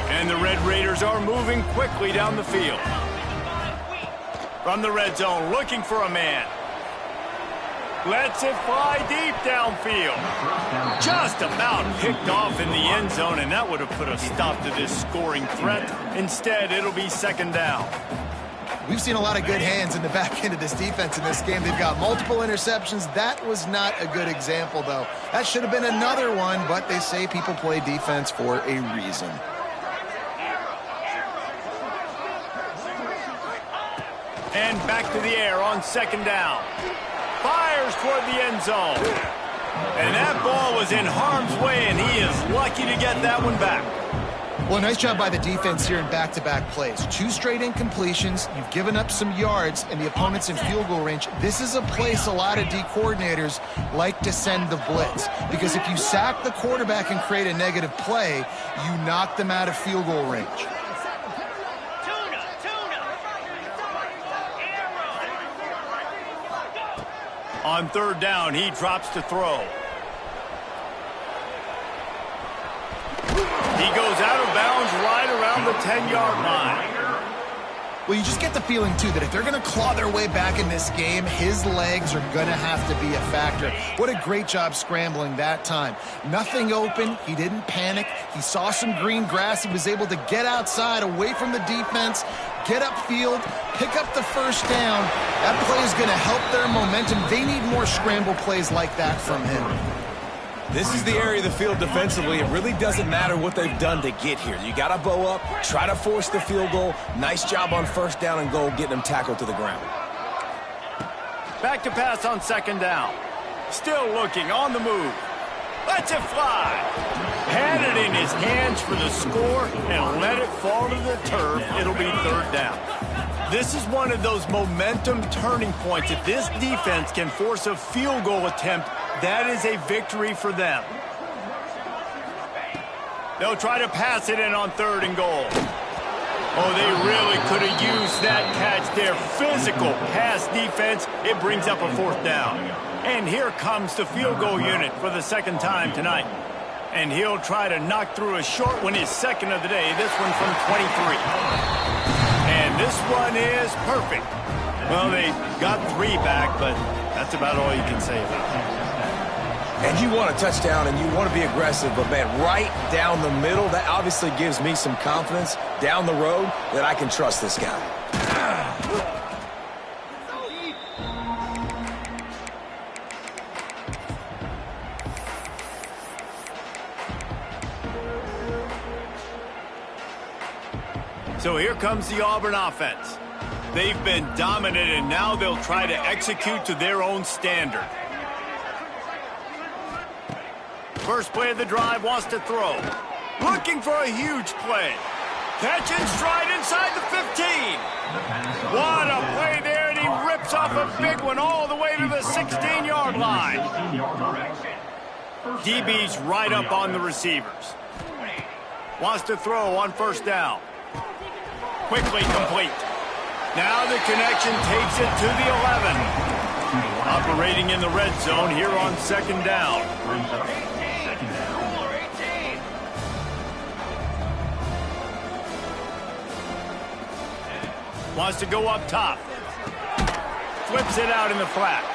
And the Red Raiders are moving quickly down the field. From the red zone, looking for a man. Lets it fly deep downfield. Just about picked off in the end zone, and that would have put a stop to this scoring threat. Instead, it'll be 2nd down. We've seen a lot of good hands in the back end of this defense in this game. They've got multiple interceptions. That was not a good example, though. That should have been another one, but they say people play defense for a reason. And back to the air on 2nd down. Fires toward the end zone. And that ball was in harm's way, and he is lucky to get that one back. Well, nice job by the defense here in back-to-back plays. 2 straight incompletions. You've given up some yards, and the opponent's in field goal range. This is a place a lot of D coordinators like to send the blitz, because if you sack the quarterback and create a negative play, you knock them out of field goal range. On 3rd down, he drops to throw. He goes out of bounds right around the 10-yard line. Well, you just get the feeling, too, that if they're going to claw their way back in this game, his legs are going to have to be a factor. What a great job scrambling that time. Nothing open. He didn't panic. He saw some green grass. He was able to get outside, away from the defense, get upfield, pick up the 1st down. That play is going to help their momentum. They need more scramble plays like that from him. This is the area of the field defensively. It really doesn't matter what they've done to get here. You got to bow up, try to force the field goal. Nice job on 1st down and goal, getting them tackled to the ground. Back to pass on 2nd down. Still looking, on the move. Lets it fly. Had it in his hands for the score and let it fall to the turf. It'll be 3rd down. This is one of those momentum turning points. If this defense can force a field goal attempt, that is a victory for them. They'll try to pass it in on 3rd and goal. Oh, they really could have used that catch there. Physical pass defense. It brings up a 4th down. And here comes the field goal unit for the 2nd time tonight. And he'll try to knock through a short one, his 2nd of the day. This one from 23. And this one is perfect. Well, they got 3 back, but that's about all you can say about it. And you want a touchdown and you want to be aggressive, but, man, right down the middle, that obviously gives me some confidence down the road that I can trust this guy. So here comes the Auburn offense. They've been dominant, and now they'll try to execute to their own standard. First play of the drive, wants to throw. Looking for a huge play. Catch and stride inside the 15. What a play there, and he rips off a big one all the way to the 16-yard line. DB's right up on the receivers. Wants to throw on 1st down. Quickly complete. Now the connection takes it to the 11. Operating in the red zone here on 2nd down. Wants to go up top. Flips it out in the flat.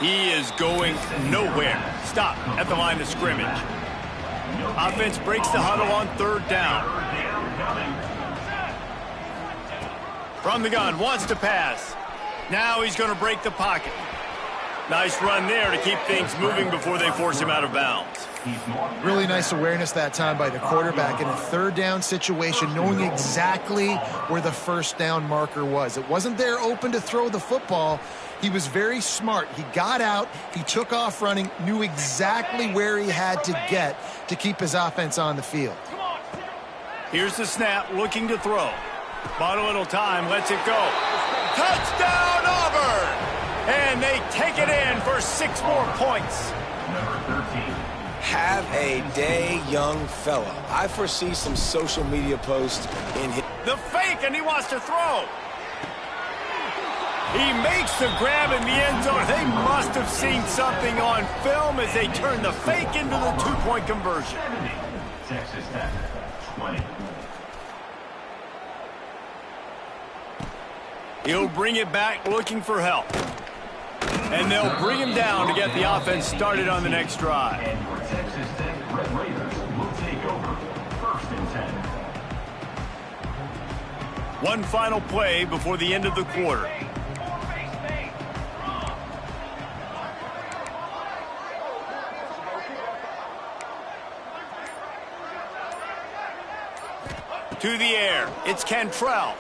He is going nowhere. Stop at the line of scrimmage. Offense breaks the huddle on 3rd down. From the gun, wants to pass. Now he's going to break the pocket. Nice run there to keep things moving before they force him out of bounds. Really nice awareness that time by the quarterback in a third down situation, knowing exactly where the first down marker was. It wasn't there open to throw the football. He was very smart. He got out, he took off running, knew exactly where he had to get to keep his offense on the field. Here's the snap, looking to throw. Bought a little time, lets it go. Touchdown, Auburn! And they take it in for 6 more points. Number 13. Have a day, young fella. I foresee some social media posts in his... The fake, and he wants to throw. He makes the grab in the end zone. They must have seen something on film as they turn the fake into the 2-point conversion. Texas Tech, 20. He'll bring it back looking for help. And they'll bring him down to get the offense started on the next drive. And for Texas Tech, Red Raiders will take over 1st and 10. One final play before the end of the quarter. To the air, it's Cantrell.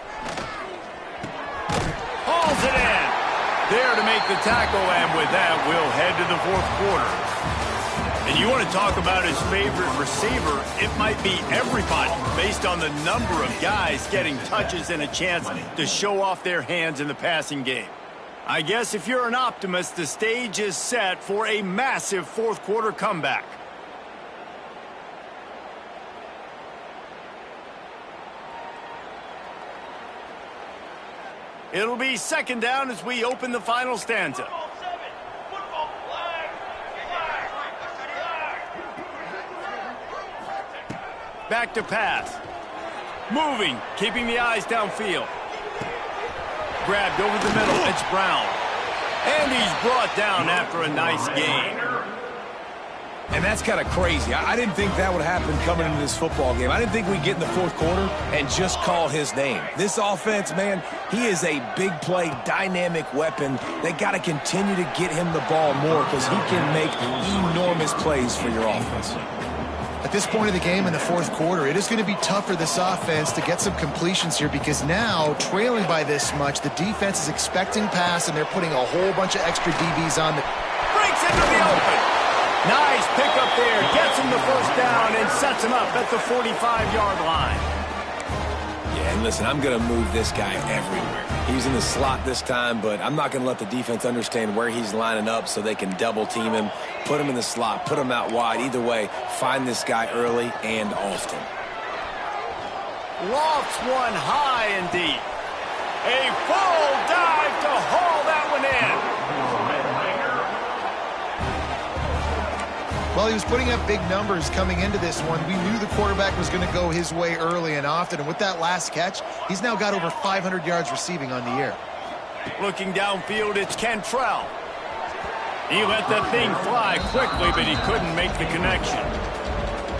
Hauls it in. There to make the tackle, and with that, we'll head to the 4th quarter. And you want to talk about his favorite receiver, it might be everybody, based on the number of guys getting touches and a chance to show off their hands in the passing game. I guess if you're an optimist, the stage is set for a massive 4th quarter comeback. It'll be 2nd down as we open the final stanza. Back to pass. Moving, keeping the eyes downfield. Grabbed over the middle, it's Brown. And he's brought down after a nice gain. And that's kind of crazy. I didn't think that would happen coming into this football game. I didn't think we'd get in the 4th quarter and just call his name. This offense, man, he is a big play, dynamic weapon. They got to continue to get him the ball more because he can make enormous plays for your offense. At this point of the game in the 4th quarter, it is going to be tough for this offense to get some completions here because now, trailing by this much, the defense is expecting pass and they're putting a whole bunch of extra DBs on the... Breaks into the open. Nice pickup there. Gets him the 1st down and sets him up at the 45-yard line. Yeah, and listen, I'm going to move this guy everywhere. He's in the slot this time, but I'm not going to let the defense understand where he's lining up so they can double-team him, put him in the slot, put him out wide. Either way, find this guy early and often. Lofts one high and deep. A full dive to haul that one in. Well, he was putting up big numbers coming into this one. We knew the quarterback was going to go his way early and often, and with that last catch, he's now got over 500 yards receiving on the year. Looking downfield, it's Cantrell. He let that thing fly quickly, but he couldn't make the connection.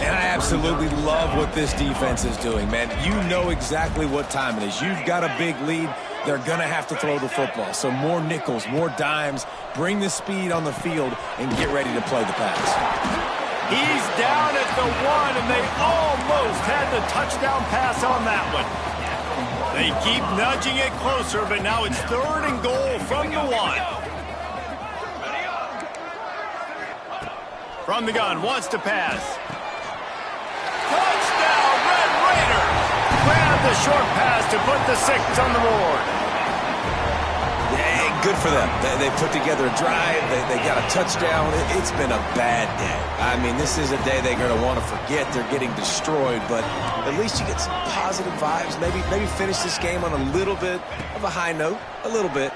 And I absolutely love what this defense is doing, man. You know exactly what time it is. You've got a big lead. They're going to have to throw the football. So more nickels, more dimes, bring the speed on the field, and get ready to play the pass. He's down at the 1, and they almost had the touchdown pass on that one. They keep nudging it closer, but now it's 3rd and goal from the 1. From the gun, wants to pass. Touchdown, Red Raiders! Grab the short pass to put the 6 on the board. Yeah, good for them. They put together a drive. They got a touchdown. It's been a bad day. I mean, this is a day they're going to want to forget. They're getting destroyed, but at least you get some positive vibes. Maybe finish this game on a little bit of a high note. A little bit.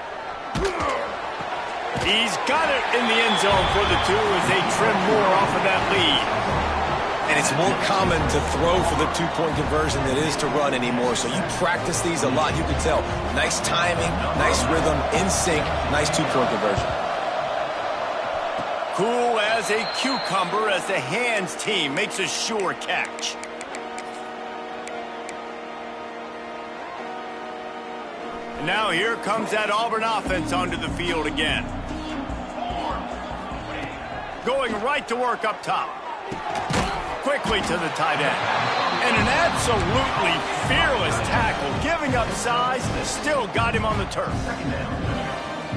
He's got it in the end zone for the 2 as they trim more off of that lead. And it's more common to throw for the 2-point conversion than it is to run anymore. So you practice these a lot. You can tell. Nice timing, nice rhythm, in sync, nice 2-point conversion. Cool as a cucumber as the hands team makes a sure catch. Now here comes that Auburn offense onto the field again. Going right to work up top. Quickly to the tight end. And an absolutely fearless tackle, giving up size, still got him on the turf.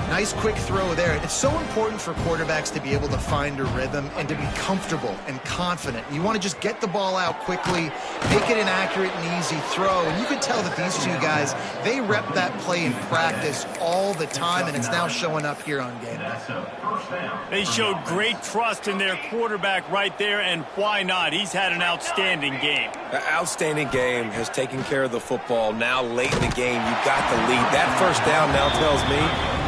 Nice quick throw there. It's so important for quarterbacks to be able to find a rhythm and to be comfortable and confident. You want to just get the ball out quickly, make it an accurate and easy throw. And you can tell that these two guys, they rep that play in practice all the time, and it's now showing up here on game day. They showed great trust in their quarterback right there, and why not? He's had an outstanding game. An outstanding game, has taken care of the football. Now late in the game, you got the lead. That first down now tells me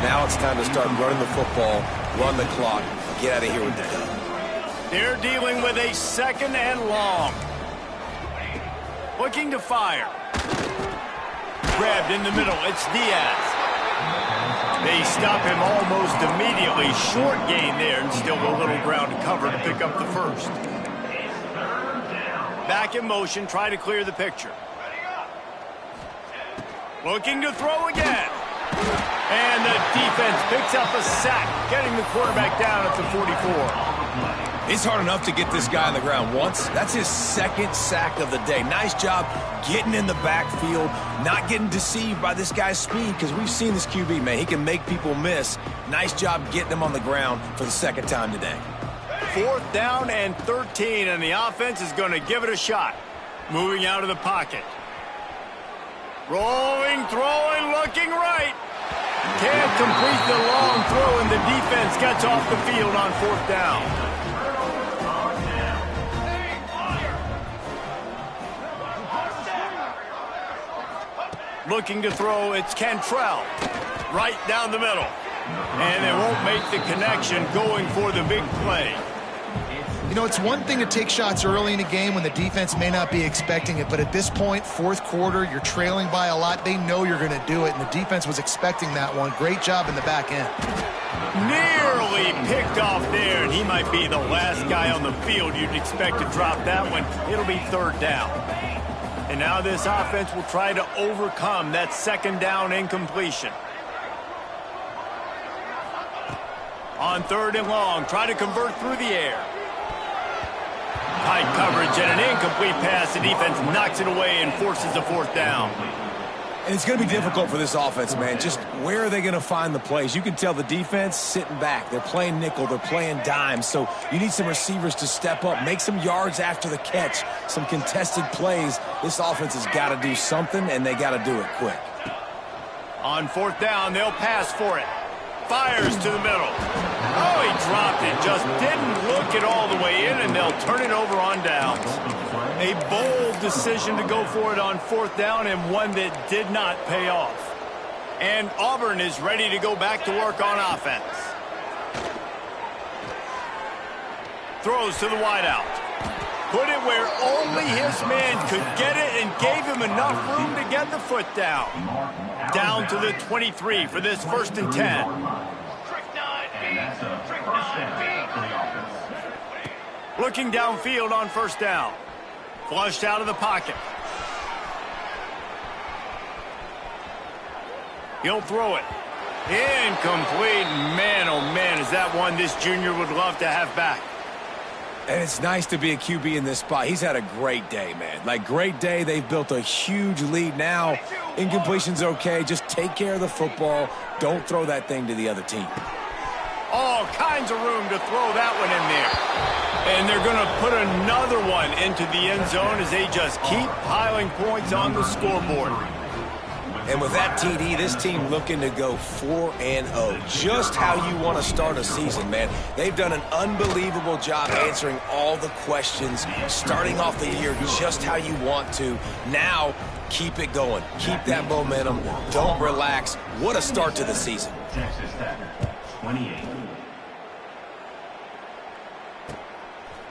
now it's time to start running the football, run the clock, get out of here with the dub. They're dealing with a second and long. Looking to fire. Grabbed in the middle. It's Diaz. They stop him almost immediately. Short gain there, and still a little ground to cover to pick up the first. Back in motion, try to clear the picture. Looking to throw again. And the defense picks up a sack, getting the quarterback down at the 44. It's hard enough to get this guy on the ground once. That's his second sack of the day. Nice job getting in the backfield, not getting deceived by this guy's speed, because we've seen this QB, man. He can make people miss. Nice job getting him on the ground for the second time today. 4th down and 13, and the offense is going to give it a shot. Moving out of the pocket. Rolling, throwing, looking right. Can't complete the long throw, and the defense gets off the field on 4th down. Looking to throw, it's Cantrell. Right down the middle. And they won't make the connection, going for the big play. You know, it's one thing to take shots early in a game when the defense may not be expecting it, but at this point, 4th quarter, you're trailing by a lot. They know you're going to do it, and the defense was expecting that one. Great job in the back end. Nearly picked off there, and he might be the last guy on the field you'd expect to drop that one. It'll be 3rd down. And now this offense will try to overcome that 2nd down incompletion. On 3rd and long, try to convert through the air. Tight coverage and an incomplete pass. The defense knocks it away and forces a 4th down. And it's going to be difficult for this offense, man. Just where are they going to find the plays? You can tell the defense sitting back. They're playing nickel. They're playing dime. So you need some receivers to step up, make some yards after the catch, some contested plays. This offense has got to do something, and they got to do it quick. On 4th down, they'll pass for it. Fires to the middle. Oh, he dropped it. Just didn't look it all the way in, and they'll turn it over on downs. A bold decision to go for it on 4th down, and one that did not pay off. And Auburn is ready to go back to work on offense. Throws to the wideout. Put it where only his man could get it, and gave him enough room to get the foot down. Down to the 23 for this 1st and 10. Looking downfield on 1st down. Flushed out of the pocket. He'll throw it. Incomplete. Man, oh man, is that one this junior would love to have back. And it's nice to be a QB in this spot. He's had a great day, man. Like, great day. They've built a huge lead now. Incompletion's okay. Just take care of the football. Don't throw that thing to the other team. All kinds of room to throw that one in there. And they're going to put another one into the end zone as they just keep piling points on the scoreboard. And with that TD, this team looking to go 4-0. Just how you want to start a season, man. They've done an unbelievable job answering all the questions, starting off the year just how you want to. Now, keep it going. Keep that momentum. Don't relax. What a start to the season. Texas Tech, 28.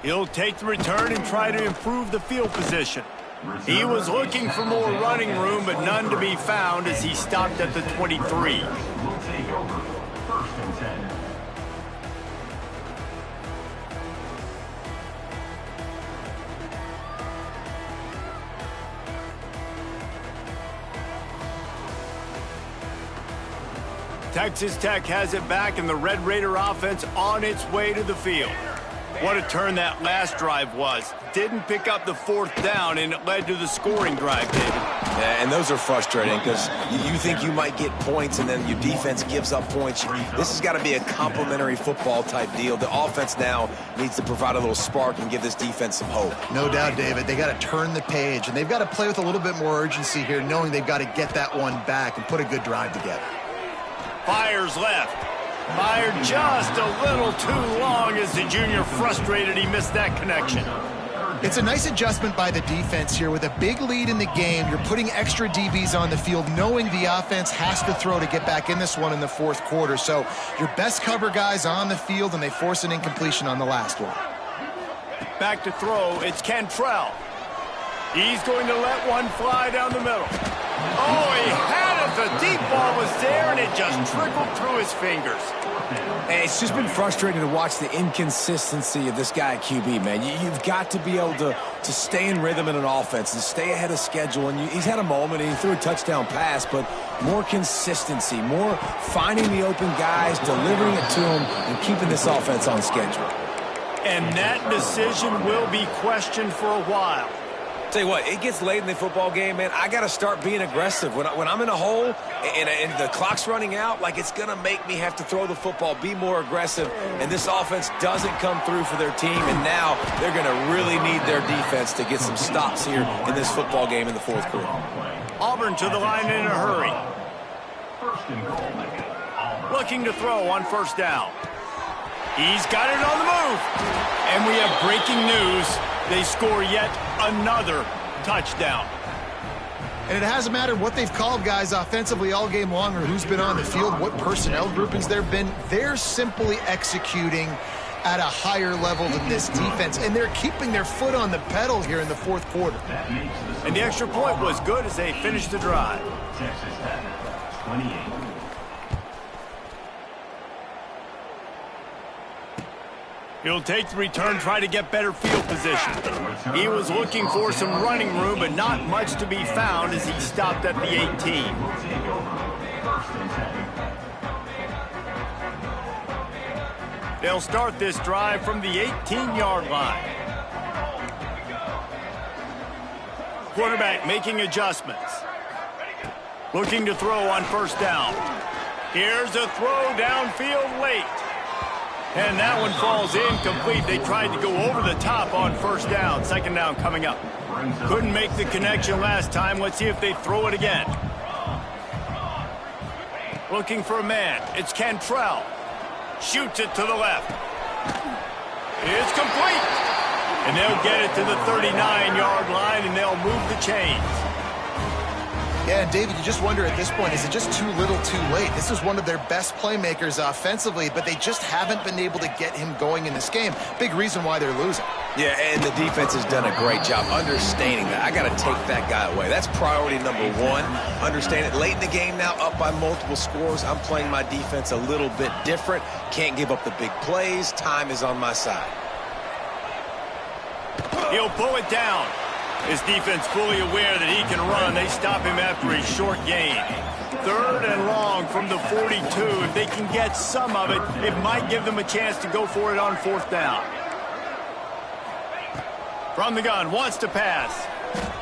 He'll take the return and try to improve the field position. He was looking for more running room, but none to be found as he stopped at the 23. Will take over 1st and 10. Texas Tech has it back, and the Red Raider offense on its way to the field. What a turn that last drive was. Didn't pick up the fourth down, and it led to the scoring drive, David. Yeah, and those are frustrating because you think you might get points, and then your defense gives up points. This has got to be a complementary football type deal. The offense now needs to provide a little spark and give this defense some hope. No doubt, David. They got to turn the page, and they've got to play with a little bit more urgency here, knowing they've got to get that one back and put a good drive together. Fires left. Fired just a little too long as the junior frustrated he missed that connection. It's a nice adjustment by the defense here. With a big lead in the game, you're putting extra DBs on the field, knowing the offense has to throw to get back in this one in the fourth quarter. So your best cover guys on the field, and they force an incompletion on the last one. Back to throw, it's Cantrell. He's going to let one fly down the middle. Oh, he had it. The deep ball was there, and it just trickled through his fingers. Hey, it's just been frustrating to watch the inconsistency of this guy at QB, man. You've got to be able to stay in rhythm in an offense and stay ahead of schedule. And he's had a moment, and he threw a touchdown pass, but more consistency, more finding the open guys, delivering it to them, and keeping this offense on schedule. And that decision will be questioned for a while. Tell you what, it gets late in the football game, man. I got to start being aggressive. When I'm in a hole and the clock's running out, like, it's going to make me have to throw the football, be more aggressive, and this offense doesn't come through for their team, and now they're going to really need their defense to get some stops here in this football game in the fourth quarter. Auburn to the line in a hurry. Looking to throw on first down. He's got it on the move. And we have breaking news. They score yet another touchdown. And it hasn't mattered what they've called guys offensively all game long or who's been on the field, what personnel groupings there have been. They're simply executing at a higher level than this defense, and they're keeping their foot on the pedal here in the fourth quarter. And the extra point was good as they finished the drive. Texas Tech, 28. He'll take the return, try to get better field position. He was looking for some running room, but not much to be found as he stopped at the 18. They'll start this drive from the 18-yard line. Quarterback making adjustments. Looking to throw on first down. Here's a throw downfield late. And that one falls incomplete. They tried to go over the top on first down. Second down coming up. Couldn't make the connection last time. Let's see if they throw it again. Looking for a man. It's Cantrell. Shoots it to the left. It's complete. And they'll get it to the 39-yard line, and they'll move the chains. Yeah, and David, you just wonder at this point, is it just too little too late? This is one of their best playmakers offensively, but they just haven't been able to get him going in this game. Big reason why they're losing. Yeah, and the defense has done a great job understanding that. I got to take that guy away. That's priority number one. Understand it. Late in the game now, up by multiple scores. I'm playing my defense a little bit different. Can't give up the big plays. Time is on my side. He'll pull it down. His defense fully aware that he can run. They stop him after a short gain. Third and long from the 42. If they can get some of it, it might give them a chance to go for it on fourth down. From the gun, wants to pass.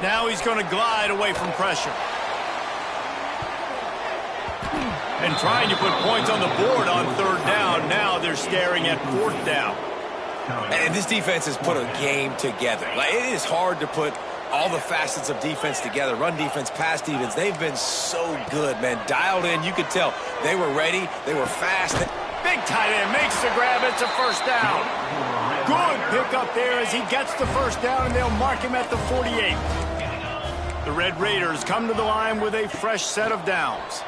Now he's going to glide away from pressure. And trying to put points on the board on third down. Now they're staring at fourth down. And this defense has put a game together. Like, it is hard to put all the facets of defense together. Run defense, pass defense. They've been so good, man. Dialed in. You could tell they were ready. They were fast. Big tight end makes the grab. It's a first down. Good pickup there as he gets the first down, and they'll mark him at the 48. The Red Raiders come to the line with a fresh set of downs.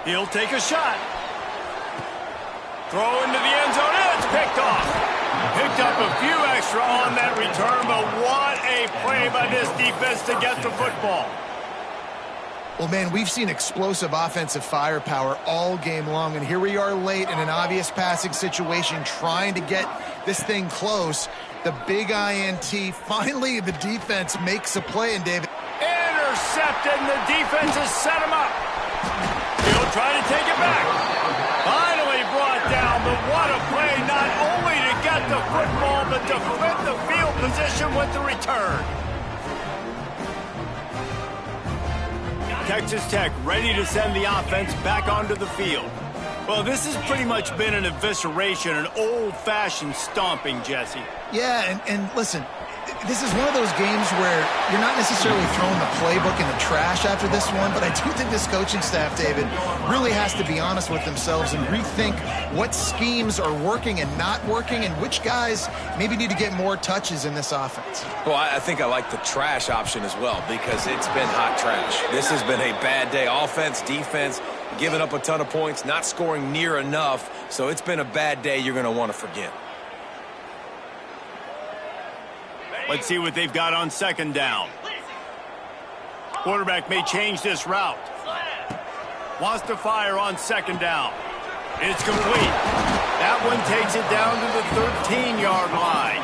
He'll take a shot. Throw into the end zone. It's picked off. Picked up a few extra on that return, but what a play by this defense to get the football. Well, man, we've seen explosive offensive firepower all game long, and here we are late in an obvious passing situation trying to get this thing close. The big INT. Finally, the defense makes a play, and David. Intercepted, and the defense has set him up. football, but defend the field position with the return. Texas Tech ready to send the offense back onto the field. Well, this has pretty much been an evisceration, an old-fashioned stomping, Jesse. Yeah, and listen, this is one of those games where you're not necessarily throwing the playbook in the trash after this one, but I do think this coaching staff, David, really has to be honest with themselves and rethink what schemes are working and not working and which guys maybe need to get more touches in this offense. Well, I think I like the trash option as well because it's been hot trash. This has been a bad day. Offense, defense, giving up a ton of points, not scoring near enough. So it's been a bad day you're going to want to forget. Let's see what they've got on second down. Quarterback may change this route. Wants to fire on second down. It's complete. That one takes it down to the 13-yard line.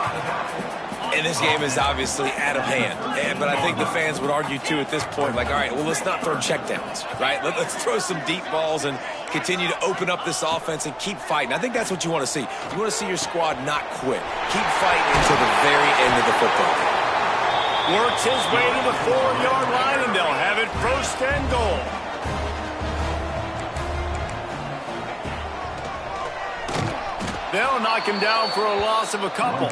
And this game is obviously out of hand. But I think the fans would argue, too, at this point, like, all right, well, let's not throw checkdowns, right? Let's throw some deep balls and continue to open up this offense and keep fighting. I think that's what you want to see. You want to see your squad not quit. Keep fighting until the very end of the football game. Works his way to the 4-yard line, and they'll have it first and goal. They'll knock him down for a loss of a couple.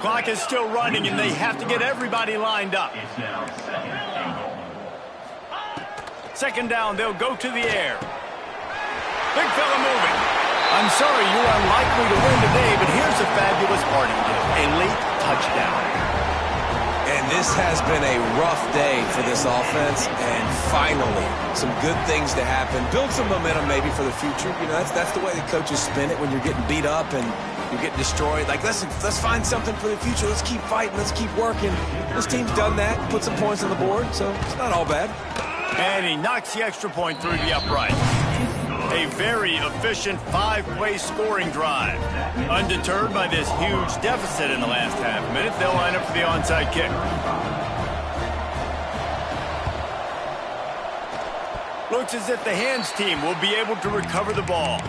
Clock is still running, and they have to get everybody lined up. Second down, they'll go to the air. Big fella moving. I'm sorry you're unlikely to win today, but here's a fabulous parting gift. A late touchdown. And this has been a rough day for this offense, and finally, some good things to happen. Build some momentum maybe for the future. You know, that's the way the coaches spin it when you're getting beat up and you're getting destroyed. Like, let's find something for the future. Let's keep fighting. Let's keep working. This team's done that, put some points on the board, so it's not all bad. And he knocks the extra point through the upright. A very efficient 5-play scoring drive. Undeterred by this huge deficit in the last half minute, they'll line up for the onside kick. Looks as if the hands team will be able to recover the ball.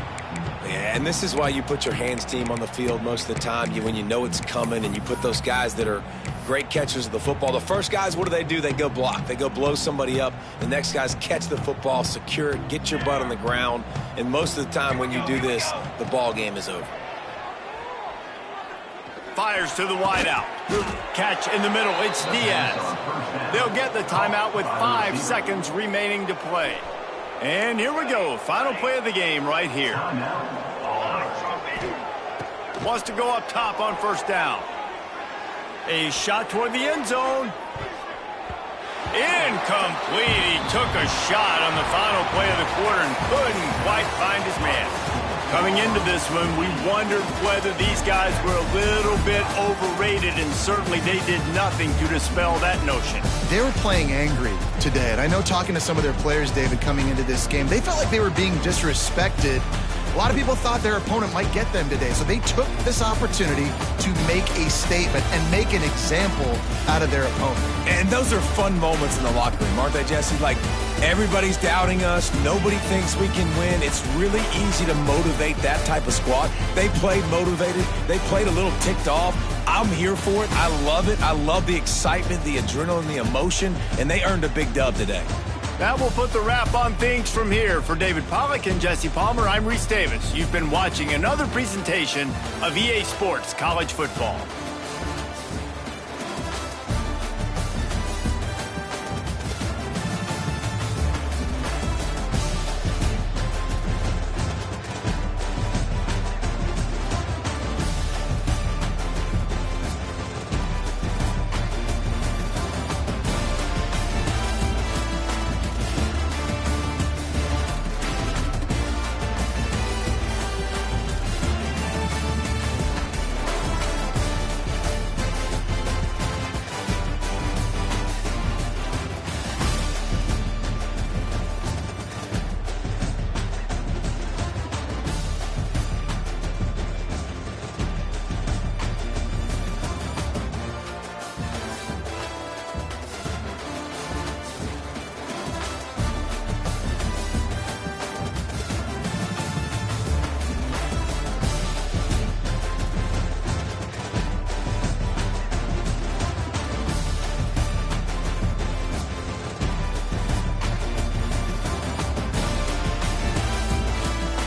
Yeah, and this is why you put your hands team on the field most of the time when you know it's coming, and you put those guys that are great catchers of the football. The first guys, what do? They go block. They go blow somebody up. The next guys catch the football, secure it, get your butt on the ground. And most of the time when you do this, the ball game is over. Fires to the wideout. Catch in the middle. It's Diaz. They'll get the timeout with 5 seconds remaining to play. And here we go. Final play of the game right here. Wants to go up top on first down. A shot toward the end zone. Incomplete. He took a shot on the final play of the quarter and couldn't quite find his man. Coming into this one, we wondered whether these guys were a little bit overrated, and certainly they did nothing to dispel that notion. They were playing angry today, and I know talking to some of their players, David, coming into this game, they felt like they were being disrespected. A lot of people thought their opponent might get them today, so they took this opportunity to make a statement and make an example out of their opponent. And those are fun moments in the locker room, aren't they, Jesse? Like, everybody's doubting us. Nobody thinks we can win. It's really easy to motivate that type of squad. They played motivated. They played a little ticked off. I'm here for it. I love it. I love the excitement, the adrenaline, the emotion, and they earned a big dub today. That will put the wrap on things from here. For David Pollack and Jesse Palmer, I'm Reese Davis. You've been watching another presentation of EA Sports College Football.